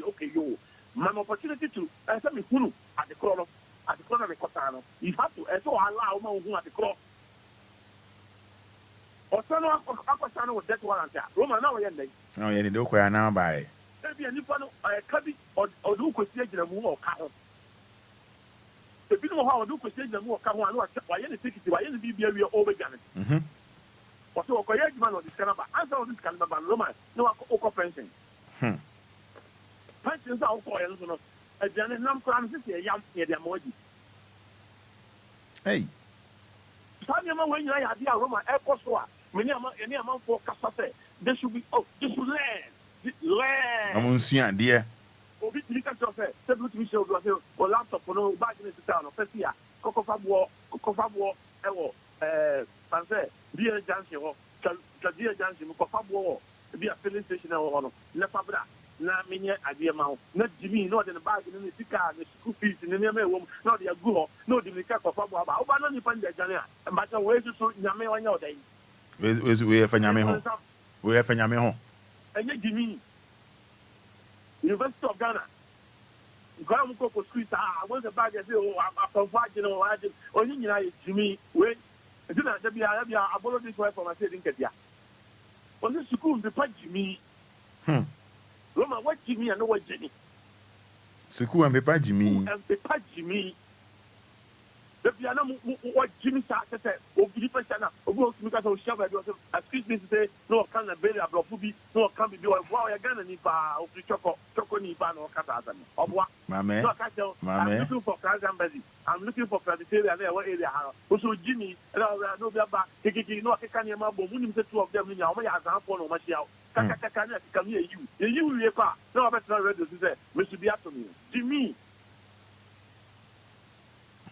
okay yo my opportunity to answer me kunu at the corner me kotano you have to so allow ma hu at the cross osano akosano with that warrant Roma na we yende oh ye dey ko ya na bai e bi anipa no kabi odu kwesi agina mu o ka ho e bi no ha odu kwesi agina mu o ka ho anu wa ye ne ticket wa ye ne bibia wi o be gane oso ko ye agina no diskanaba answer on diskanaba Roma no ko pension pensions are all no a jane nam kran se yam ye dem waji hey Sanya ma when you are dia Roma e koso a many ama for kasa say they should be learn amun sua dia obi tika to say se do mi show do say o laptop no bag ni sita no fesi a kokofa bo e wo fanse dia jansi ho ka dia jansi mo kofa bo bi a filling station e wo no na fabra na menye ade ma ho na Jimmy no de bag ni sika na school fees ni me wo na de agu ho na de nika kofa bo aba oba no ni pan de jane a mba cha we so nyame wanya odai we fa nyame ho we fa nyame ho enye Jimmy University of Ghana Ghana ko school I want the bag say o afanfo agene o age onyi nyina ye Jimmy we ndina da bia abolo this way for my say dinka dia only school be pa Jimmy Roma, what Jimmy and what Jenny? Suku and Pepa Jimmy. And Pepa Jimmy. The piano, what Jimmy said, or Filipina, or go to because of Shabba, excuse me to say, no, can't a belly of Rofubi, no, can't be doing wow, you're gonna need of the choco niban or Catazan. Of what? My man, I'm looking for Kazan. I'm looking for Praditaria there, what area. Also, Jimmy, no, they're back. No, I can't remember, the two of them in your way as I'm for no much out. Come here, you, no, I'm not ready to say, Mr. Biatomi, Jimmy.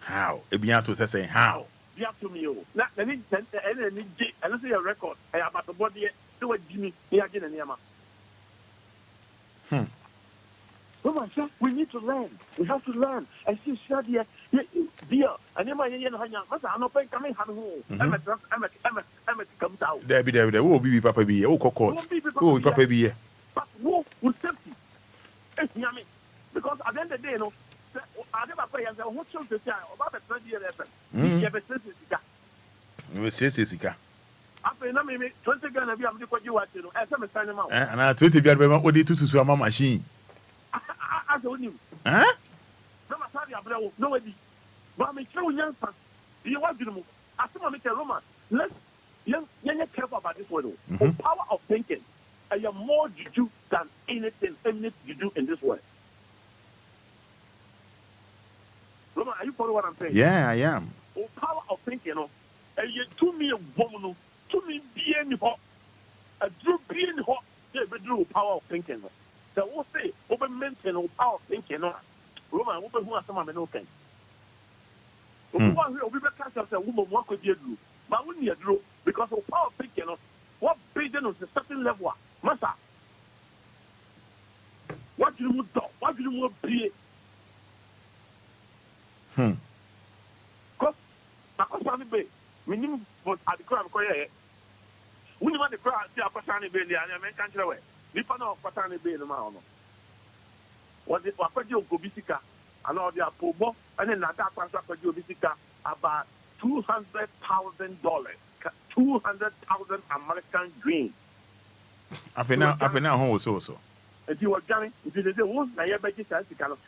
How? Ebiato say how? Biatomi, not any and say a record. I have about the body, do a Jimmy, here again and Yama. We need to learn. We have to learn. I see Shadia, dear, and Emma Yan Hanya, I'm not coming home. I'm a come down. There will be Papa be, oh, cocoa, oh, Papa be. But who will safety? Yummy. Because at the end of the day, no, I never pay and who chose the child about the 20 years. You have a sense you will say Sika. After maybe 20 Ghana, we have to put you at you, as I'm a sign out. And I 20 what did to swim machine. I told you. Huh? Nobody. But I'm sure young son. You want to move. I still want to tell Roma. Let's young careful about this world. The power of thinking. I am more juju than anything you do in this world. Roma, are you following what I'm saying? Yeah, I am. The power of thinking, you know. And you to me a woman, to me being hot. A drew being hot. They drew power of thinking. The whole say, over mention of power of thinking. Roma, woman who has some of no thing. Woman who will catch us a woman, what could you do? But when you drew, because of power of thinking, what building on a certain level, Master, what do you do? What do you be? Because, I be, meaning, but at the crowd, we want the crowd to have a Patani Bay, and I mean, country away. We found out Patani Bay in the mountain. What the Papadio Gobisica, and all the Apobo, and then that Papadio Gobisica about $200,000, 200,000 American dreams. I've been now home also. If you were Johnny, if you did the wound, I have a that's the kind of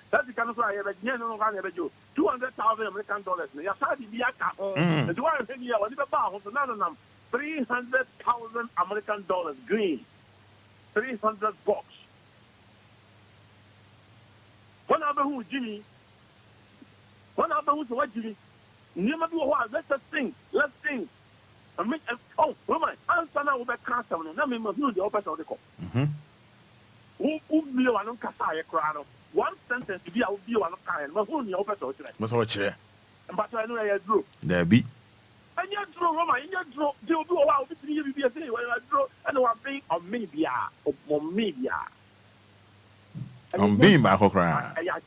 I have a $200,000 American dollars. Your side is the Yaka. And do I think you are about $300,000 American dollars green. 300 bucks. One other who Jimmy. One other who's what Jimmy. Never do what. Let's sing. Let's sing. I mean, oh, woman, answer now with a cancer. Now, we must know the opposite of the call. Who blew on Kasaya crowd? One sentence to be out of one kind, but who the opposite of it? Must watch it. But I know I drew. There be. And you draw, Roma, and you draw, you do a while between you, when I draw, and I'm being of media, of media. I'm being my whole cry. I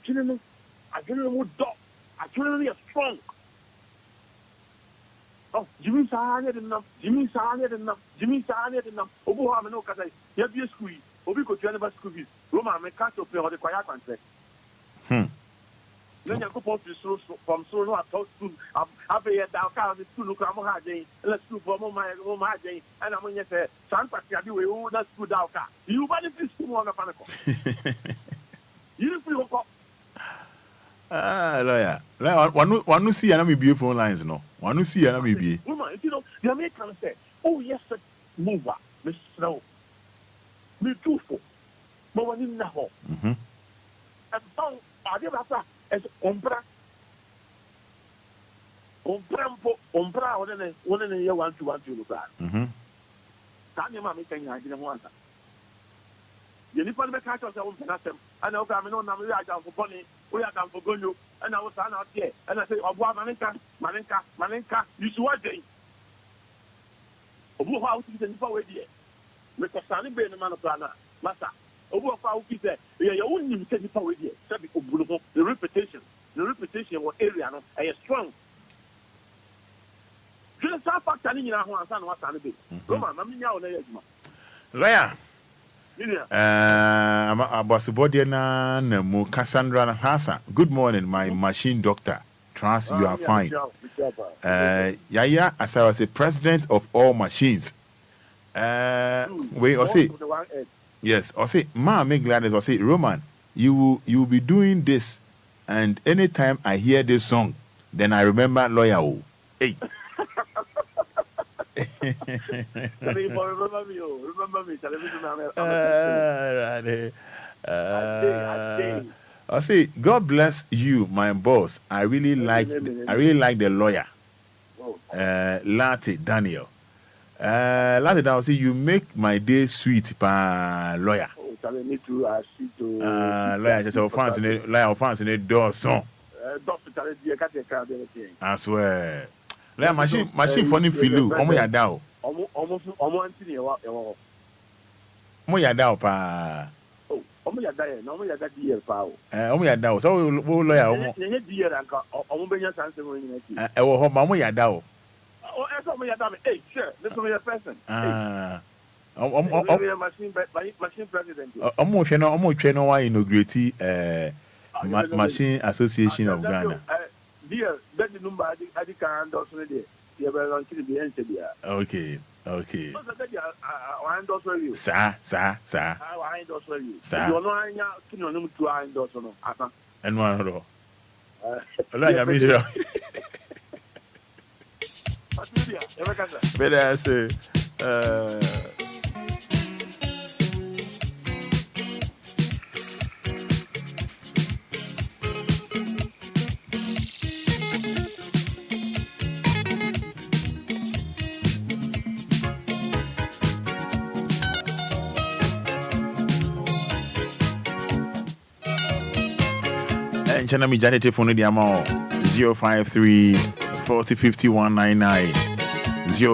generally would dog. I generally are strong. Oh, Jimmy Sarnett enough. Jimmy Sarnett enough. Jimmy Sarnett enough. Obuha, no, because I have you squeeze. Obico, you never squeeze. Roma, may catch up for the quiet contract. Then you go from so no, I talk to I've a down car, the two look at my day, let's do for my day, and I'm going to say, Santa Cadu, that's good out car. You want this to one of Panaco. You feel lawyer. One who see enemy beautiful lines, no. One who see enemy be. Woman, you know, the Americans say, oh, yes, mover, Miss Snow. Me truthful. But when you know, and so I give us as Ombra, one in a year, 1 to 1 to look at. Tanya Mammy can I didn't want that. You need to make catch us own them. I know I'm not down for Bonnie, we are down for Gonyo, and I was out here, and I say, oh, Malenka, you should watch it. Obu how to the power dear. Because Sunny Bay the man of Ghana, Massa. Obu how he said, you wouldn't take the power dear. The reputation was area, I am strong. Just a fact, I need our son was Sunny Bay. Roman, I'm now on the lawyer. Bossibodiana Nemo Cassandra Hassa. Good morning, my machine doctor. Trust you are fine. Yaya, as I was the president of all machines. Wait, or say yes, or say, Ma, make gladness, or say, Roman, you will be doing this, and anytime I hear this song, then I remember lawyer. Hey. Remember me, television. I say, God bless you, my boss. I really like the lawyer, Latte Daniel. Latte Daniel, say you make my day sweet, pa lawyer. Lawyer, just offense in the door song. I swear. La machine funny filu omo ya da o omo anti ne wa mo ya da o pa omo ya da na omo ya da DL pa o omo ya da o so wo lawyer omo ne DL anka omo benya chance mo nyina ti wo ho ma mo ya da o omo ya da me sure this is your person machine president omo hwe no wa inaugurate machine association of Ghana. Dear, that the Lumba I can't do it. You have a the answer. Okay. I endorse you. Sir. I endorse you. Sir. You're not to endorse no. And one of Allah me sure. Better I say Channel me janity phone the amount 053 40 5199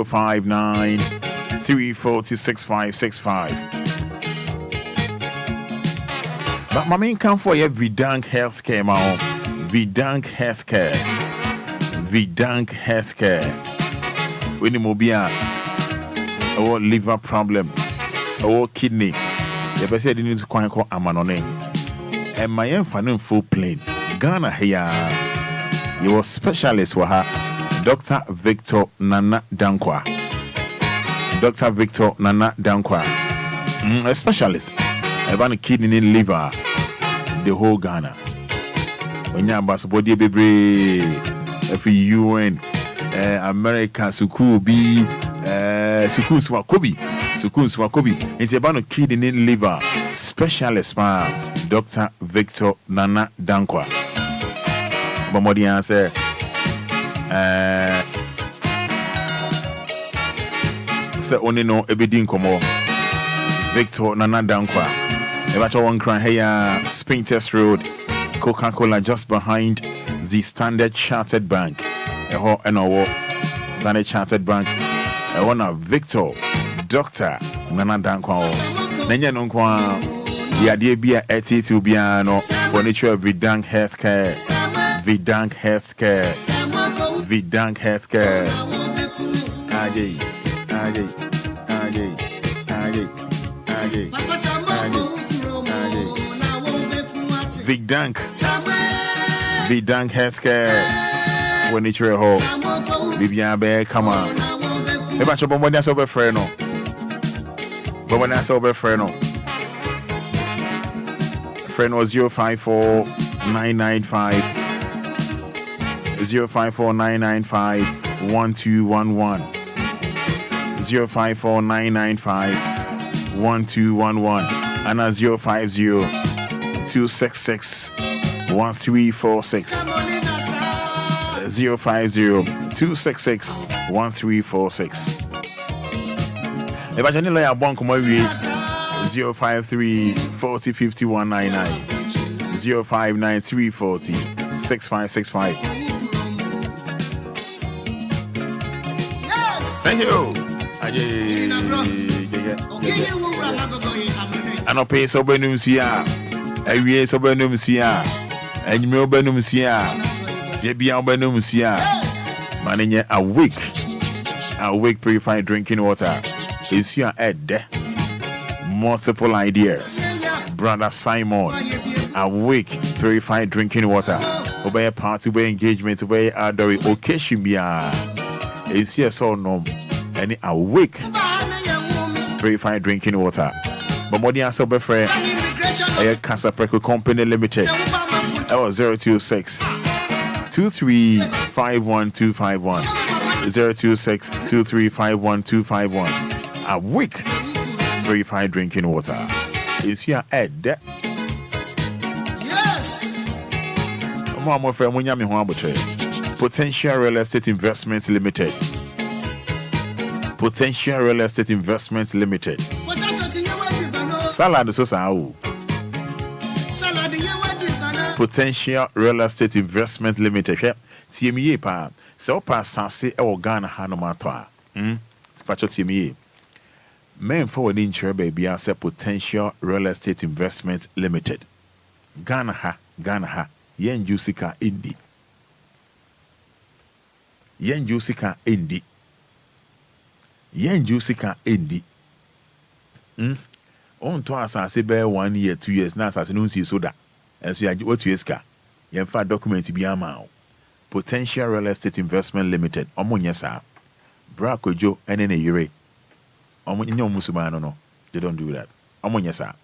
059 340 6565. But my main come for you Vidank Healthcare man. Vidank Healthcare. When the Obia or liver problem or kidney. You better say you need to call Amanone. And my infant full plane. Ghana here, your specialist for her, Dr. Victor Nana Dankwa. A specialist about kidney and liver, the whole Ghana. When you have body baby, every UN, America, Sukubi, Sukun Swakobi, it's about kidney and liver specialist, Dr. Victor Nana Dankwa. Bomodi answer. Say only no ebedin komo. Victor Nana Dankwa. Ebacho one cry here, Spintex Road, Coca-Cola just behind the Standard Chartered Bank. Standard Chartered Bank. I want Victor Dr. Nana Dankwa. Nenya nonkwa. The idea be a to be no furniture Vidank Healthcare. Vidank Healthcare. Vidank Healthcare. Aye. Vidank Healthcare. Furniture Hall. Vivian Bear, come on. If I chop on one, that's over Freno. But when that's over Freno. Friend was 054 995 054 995 1211 054 995 1211 and 050 266 1346 050 266 1346. If I can lay a bonk my 053 40 5199 059 340 6565. Thank you. I don't pay so benums here. I wear so benums here. And you know benums here. JB benums here. Manning a week purified drinking water. Is your head? Multiple ideas. Brother Simon, awake, purified drinking water. Obey a party, obey engagement, obey adore occasion. Is here so no any awake, purified drinking water. But more than so be free. A Casa Preco Company Limited. L 026 2351251 026 2351251. Awake. Purified drinking water. Is here Ed? Yes. Mama friend, when you Potential Real Estate Investments Limited. Potential Real Estate Investments Limited. Salad so sao. Potential Real Estate Investment Limited. TME pa. So pa sanse e Ghana hanomatwa. Pacho TME. Men forward in chair baby I say Potential Real Estate Investment Limited. Ghana ha. Yen Jusika Indi. Yen Jusika Indi. On to us, I say, bear 1 year, 2 years, now, as no see soda. And so, what you ask, yen fa document be a mouth. Potential Real Estate Investment Limited, Omunyasa, Bracojo, and in a year. No, they don't do that. Omunyasa.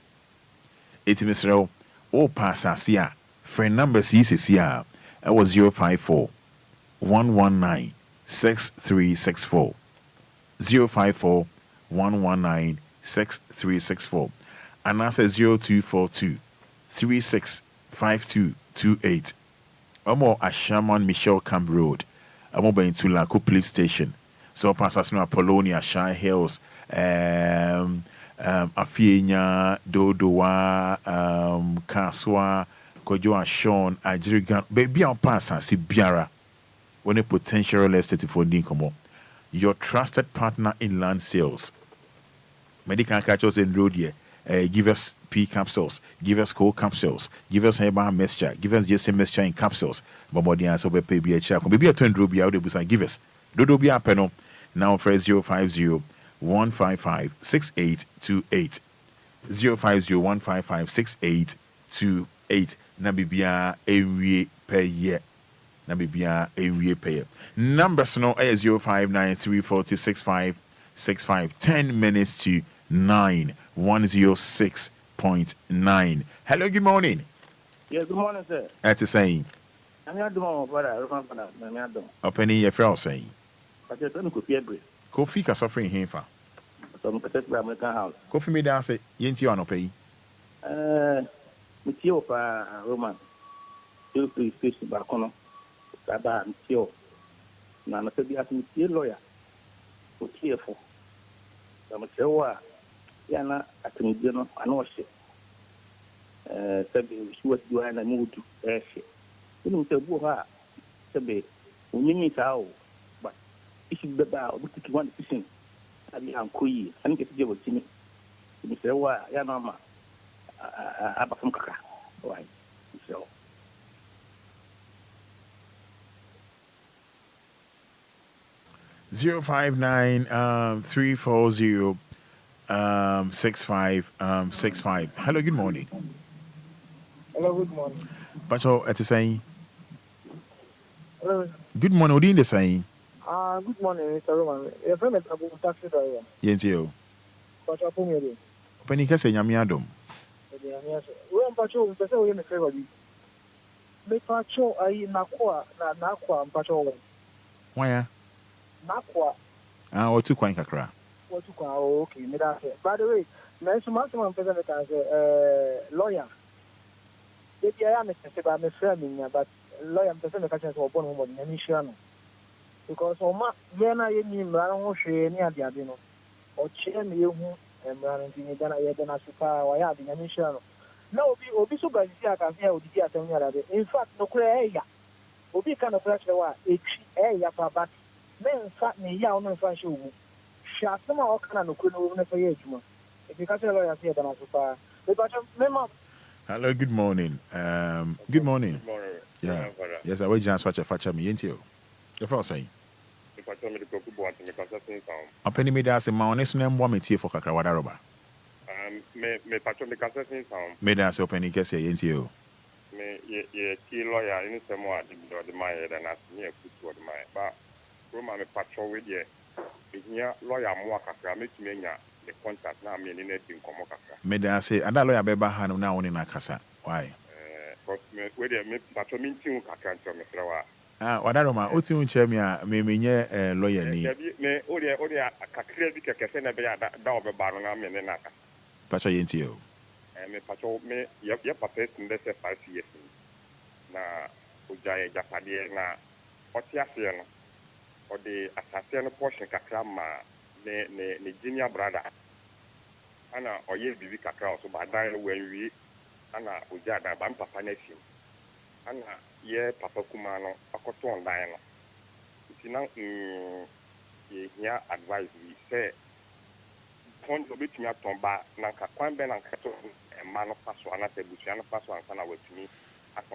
It's Mr. O Passasia, friend number CCCR, I was 054 119 6364. 054 119 6364. And I say 0242 365228. I'm more at Shaman Michelle Camp Road. I'm over into Laco Police Station. So passes no Apollonia, Shire Hills, Afienya, Dodowa, Kaswa, Kojoa Sean, Ajirigan. Baby, I'll pass and see Biara when a potential real estate for Dinkomo. Your trusted partner in land sales. Medical catchers in road here. Give us P capsules, give us cold capsules, give us herbal mixture, give us just mixture in capsules. Bobody answer be pay BHR. Maybe a 20 ruby out of give us. Dodo be a panel. Now for 050 155 6828. 050 155 6828. Nabibia a per year. Nabibia a per year. Numbers no 059 340 6565. 10 minutes to 106.9. Hello, good morning. Yes, good morning, sir. That's the saying. I'm not doing what I remember. I'm not doing. Opening your friend saying. But you're going to coffee every. Coffee can suffering here for. Some particular American house. Coffee me down say, Yenti on pay. Mitio for Roman. You please fish the balcony. Saba, Mitio. Nana said, you have to be a lawyer. So cheerful. I'm sure. Yana at me, you know, I know shit. Sabi, she was doing a move to air shit. You know, say, Boha, Sabi, when you meet out, but if you be about, we take one fishing. I be uncle, I think it's your Jimmy. You say, why, Yanama, Abafum Kaka. Why? So. 059-340-6565. Hello, good morning. Hello, good morning. Pacho, at the saying. Hello. Good morning, what are you saying? Good morning, Mr. Roman. Your friend is about taxi driver. Yes, you. Pacho, come here. Opening say Yamiadum. Well, Pacho, we say we make favor. Me Pacho, I nakwa, Pacho. Why? Nakwa. Or two coin kakra. Okay, me that. By the way, next month I'm presenting as a lawyer. I am a friend, but lawyer I'm presenting as a born woman in Michigan. Because Yana Yin Ran Shea near the Adino or Chen you and running to Ghana Yadana Supa or Yad in Michigan. No, Obi so by the can hear the Atamia. In fact, no crea. Obi kind of fresh a yapa, but men fat me young and fashion. Shasama or can no couldn't never age. If you catch a lawyer here than a super. Hello, good morning. Good morning. Good morning. Yeah. Yes, I will just watch a fatcher me into you. The first saying. If I tell me to go to me a penny made us a mountain and woman here for Kakrawadaroba. Me patron the Cassation sound. Made us open in case into you. Me, ye key lawyer in some more the my head and ask me a foot to my. But Roma me patrol with ye. Here, lawyer more Kakra, make me the contact now mean in anything come Kakra. Made us say, and that lawyer Beba Hanu now in Akasa. Why? But where they make patron meeting Kakra to me flower. Wadaroma, what you tell me, me, lawyer. Me, Odia, a clear vicar can never down the baron and Naka. Patrol into you. Me patrol me, your papa in the 5 years. Na Ujaya Japadi, na Otiafian, or the assassin portion Kakrama, the junior brother. Anna, or ye be Kakra, so by dying when we, Anna Ujada, Bampa Panesium. Anna, ye Papa Kumano, a cotton lion. It's now here advise we say, point of it me at Tomba, Nanka Quamben and Cato, and Man of Passo, and at the Buciana Passo and Sana with me,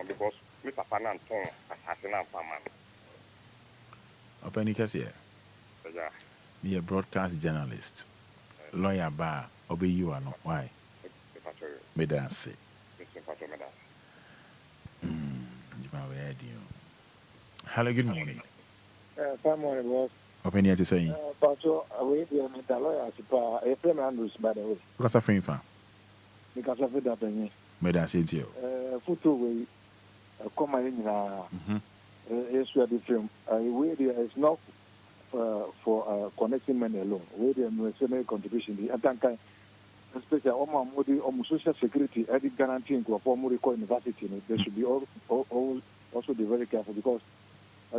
because Mr. Panan Tom, assassin and Paman. Openicas here. Be a broadcast journalist, lawyer bar, obey you are not. Why? May I say? Hello, good morning. Good morning, boss. Open here to say. Pacho, away the lawyer, a friend Andrews, by the way. What's a friend for? Because of that, may I say to you? Photo way, come in, is where the film. Where there is not for connecting men alone. Where there is no contribution. The Atanka, especially on social security, I did guarantee for former university. They should be also be very careful because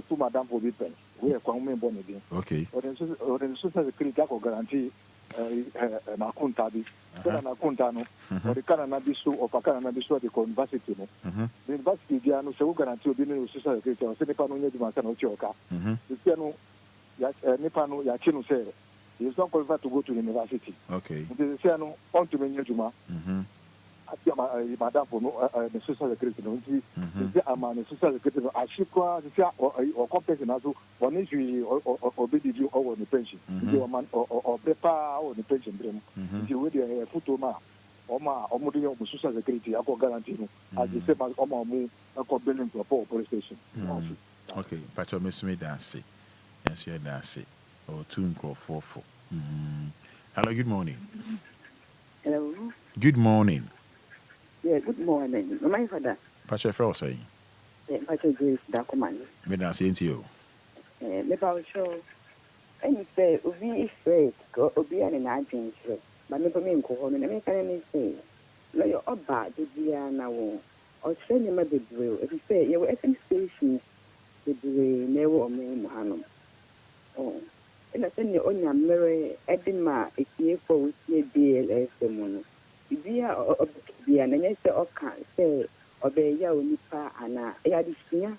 two madam for the pen. We are coming born again. Okay. Or the social security guarantee na kuntabi. Kana na kuntano. Or the kana na bisu or kana na bisu the university. The university dia no se guarantee obi no social security. O se ne pa no nyedi masa no chioka. The piano ya ne pa no ya chinu se. He is not qualified to go to university. Okay. The piano on to menya juma. Madam for the social security. The amount of social security. Ashikwa, or compensation also, one issue or BDG or the pension. Or prepare or the pension dream. You will be a footoma or more social security. I can guarantee you as the same as Omamu, I can building to a police station. Okay, Pacho Miss Me Dancy. Yes, you're Dancy. Or 2 4 4. Hello, good morning. Hello. Good morning. Yeah, good morning. My father. Pastor Fro saying. Pastor Grace Dakuman. Me da say to you. Me pa show. And say Obi is great. Go Obia and agent. But me pa me nko ho no me kan me say. No your oba de bia na wo. O hwe ni ma bebre. If you say you FM station bebre na wo me mu hanom. Oh. And I send you on your mirror edima etie for we DLFM no. Bia Obia na nyese oka say Obia onipa ana ya disia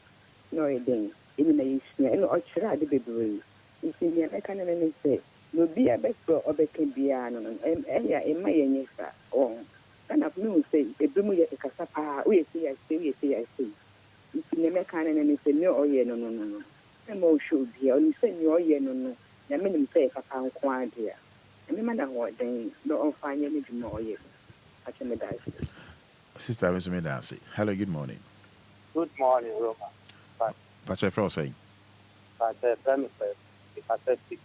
no eden emi na yisia eno ochira ade bebre nti ne meka na me say no bia beso obeka bia no eya ema yenyesa oh kana me say ebimu ye kasa pa we say ya say nti ne meka na me say me oye no e mo show bia oni say me oye no na me nim say papa nko ade a me ma na ho den no onfanye ne dwuma oye acha me dai Sister me da say. Hello, good morning. Good morning, Roma. Pastor Fro saying. Pastor Benefit, Pastor 60.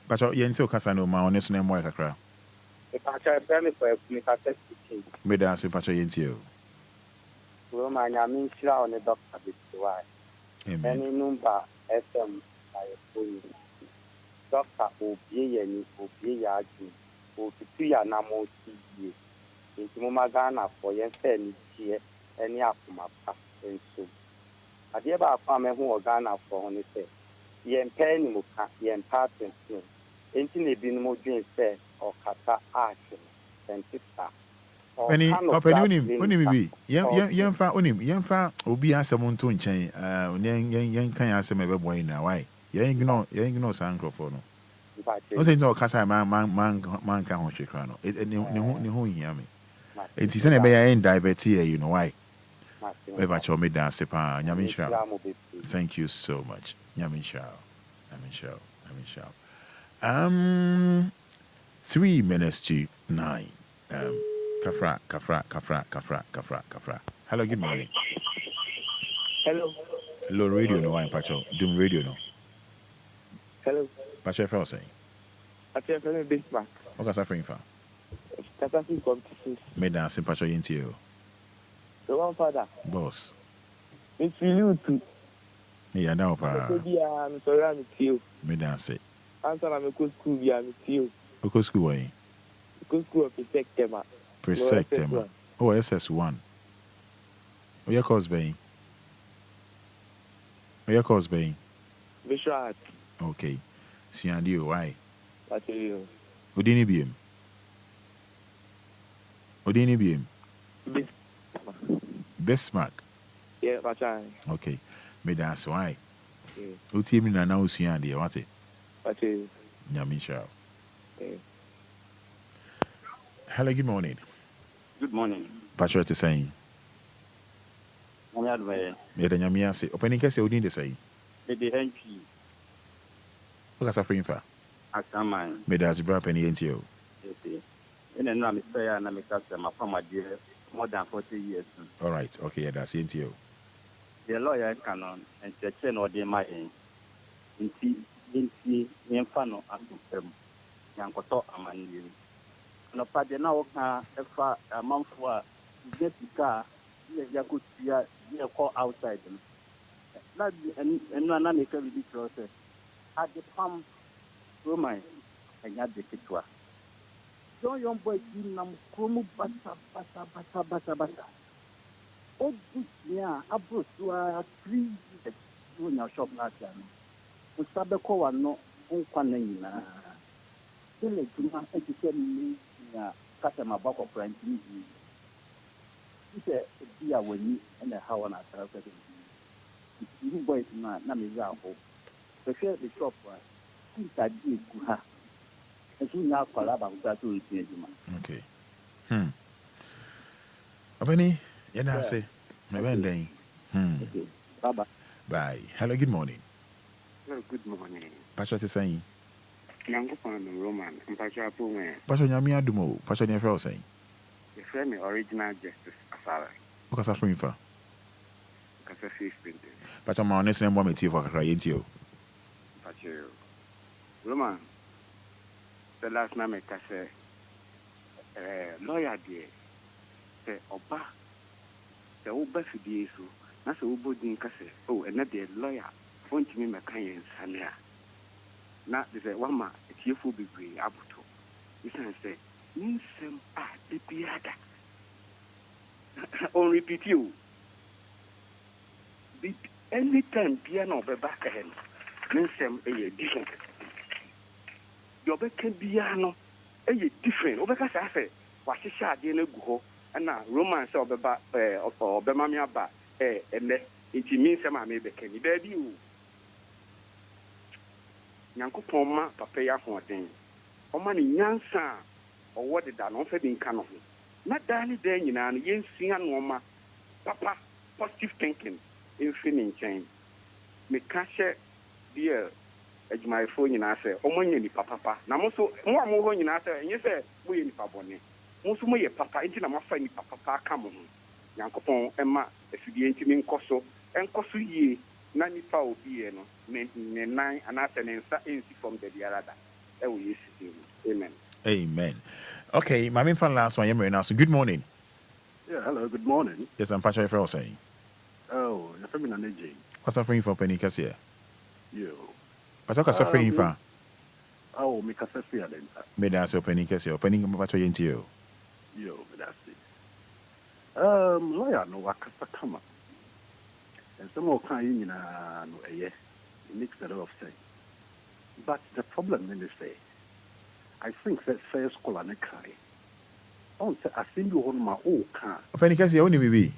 Pastor ye nti o kasa no ma oneso na mo kakra. Pastor Benefit, Pastor 60. Me da say Pastor ye nti o. Roma nyame nhyira on the doctor bitiwa. Amen. Any Lumba FM by phone. Doctor Obia ni Obia ya aju. Otutu ya na mo ti. Nti mo magana for yen se ni tie eni akoma pa enso. Ade ba akwa me ho Ghana for ni se yen pe ni mo ka yen pattern no. Enti na bi no mo dwen se o kata action sentista. Openi onim bi yemfa obi asem nto nchen yen kan asem ebe boy na why yen ignore san crofo no. O say no kasa man kan ho hwekra no ne ho hia me. It's send be ya divert here, you know why? Ever show me dance pa Nyamisha. Thank you so much. Nyamisha. 3 minutes to 9. Kafra. Hello, good morning. Hello, radio no why Pacho. Doom radio no. Hello. Pacho Fro saying. Pacho Fro Bismarck. What ka suffering for? Catastrophe competitions. Me dance Pacho into you. The one father. Boss. It's you too. Yeah, now pa. I'm sorry I'm with you. Me dance. Answer I'm go school be I'm with you. Go school way. Go school protect them. Protect them. Oh, SS1. Oh, your course being. Visual art. Okay. See and you why? That's you. Odini BM. Bismarck. Yeah, that's right. Okay. Me dance why? Yeah. Uti mi na usi and you what it? That's you. Nyamisha. Yeah. Hello, good morning. Good morning. Patriot is saying. I'm adway. Me da nyamia say. Opening case odin dey say. Me the NP. What ka suffering for? Asaman. Me da zebra penny ntio. Okay. And na me say na me kasa my farmer there more than 40 years. All right. Okay, yeah, that's ntio. The lawyer canon and check no dey my nti yemfa no asopem. Yankoto amani. No pade na woka efa amanfo a jetika ya kutia ya call outside na na make be process at the farm Roman anya de kitwa so young boy nam kromu basa o ya abusua 3 no nya shop last year no sabe ko wa no nkwa na nyina ele tuma ekike ni ya kata mabako front ni ite dia wani na hawa na tarasa de ni boys na me ya ho the shop wa ita di ku ha esu nya kwala ba ku to iti ejuma. Okay. Abani yana say me benden. Okay. Bye. Hello, good morning. Good morning. Pastor is saying. Nango pan Roman, Pastor Pume. Pastor Nyami Adumo, Pastor Nyafro saying. The friend original justice Asara. What ka suffering for? Kasa 15. Pastor ma honest name me tie for kakra yentio. Pastor Roman. the last name I say lawyer there say oba the oba fidie so na say obo din ka say oh and the lawyer won't me meka yen sania na they say wama etiefo bebre abuto you say ninsem de biada on repeat you anytime piano be back ahead ninsem different your back can piano different obeka say washisha ade na gu ho na romance obeba obema me aba ene enti ninsem a me be kan ba bi o nyankopon ma papa ya hoden oma ni nyansa owo de da no fa bi nka no ho na dani da nyina no yensia no ma papa positive thinking infinite change me ka hye dia adwumayefo nyina sɛ ɔmo nya ni papa na mo so mo a mo ho nyina sɛ enye sɛ mo ye ni pabone mo so mo ye papa enti na mo fa ni papa ka mo ho nyankopon ɛma afidie enti mi nkɔso yie na nipa obi no ne nan anase ne nsa ensi from the diarada ɛwɔ yesu amen. Amen. Okay, my main fan last one. You're now. So good morning. Yeah, hello. Good morning. Yes, I'm Patrick Frey saying. Oh, you're from Nanaji. What's suffering for Penny Cassia? Yo. Patrick is suffering for. Oh, me Cassia then. Me that's your Penny Cassia. Penny Patrick into you. Yo, that's it. Lawyer no wakasa kama. And some more kind no it makes a lot of sense. But the problem in this day, I think that first school and a cry. On say I think you on my own car. Penny Cassia only maybe.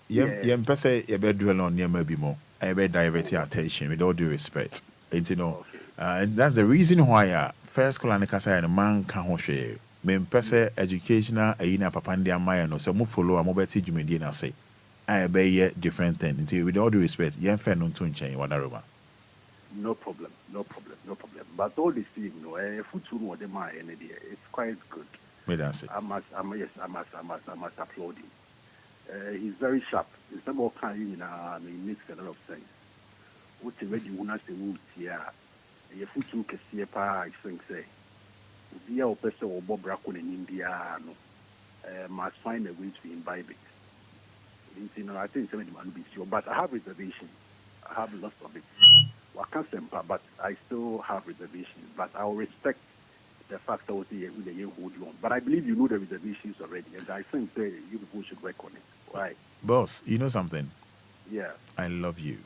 Yem pese ye be dwell on near maybe more. I be divert your attention with all due respect. And you know, and that's the reason why first school and a casa and a man can't share. Men pese educational a ina papandia maya no so mo follow a mobile teach me na say. I be different thing. Until with all due respect, yem fe no to change whatever. No problem. But all this thing, food soon what them are it's quite good. Me that's it. I must applaud him. He's very sharp. It's not more kind, he makes a lot of sense. What the ready one has the wood here. Your food soon can see a pa, I think say. The other person or Bob Raccoon in India must find a way to imbibe it. I think somebody might be sure, but I have reservations. I have lots of it. Well, I can't say, but I still have reservations. But I will respect the fact that the year hold you on. But I believe you know the reservations already, and I think you people should work on it. Right? Boss, you know something? Yeah. I love you.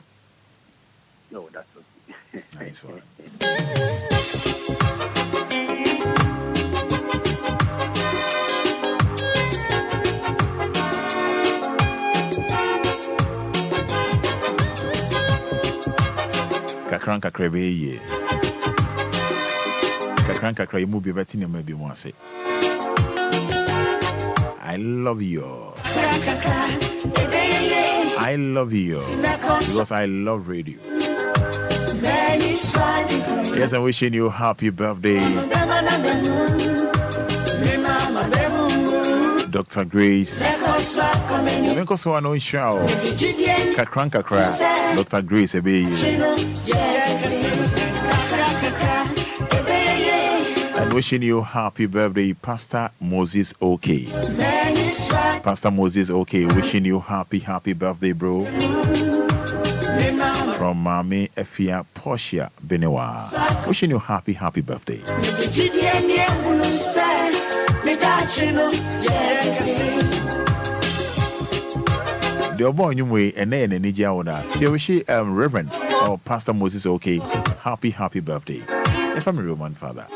No, that's okay. Nice one. Kakranka krebe Kakranka krebe mu be betin na be mo ase. I love you. I love you because I love radio. Yes, I'm wishing you happy birthday, Dr. Grace. Because I know show Kakranka kra Dr. Grace ebe. And wishing you happy birthday, Pastor Moses OK. Pastor Moses OK, wishing you happy birthday, bro. From Mami Efia Portia Benewa. Wishing you happy birthday. The boy new way and then in Nigeria order. So we see Reverend or Pastor Moses OK. Happy birthday. If I'm a Roman father.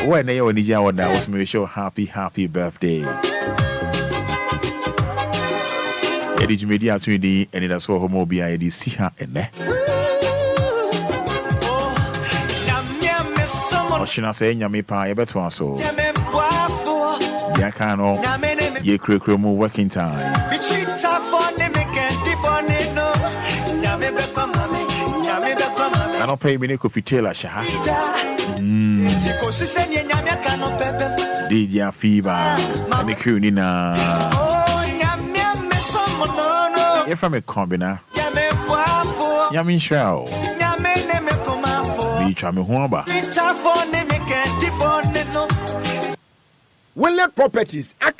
When they were Nigeria order was me show happy birthday. Edith media to the Anidaso Wɔhɔ Obia Edith see her and there. Oshina say nyame pa ye beto aso. Ya kano ye krekre mu working time. I don't pay me ne kofi Taylor shaha. DJ Fever and the crew nina. You're from a combina. Yamin Shrow. Be Chami Huamba. Winlet Properties,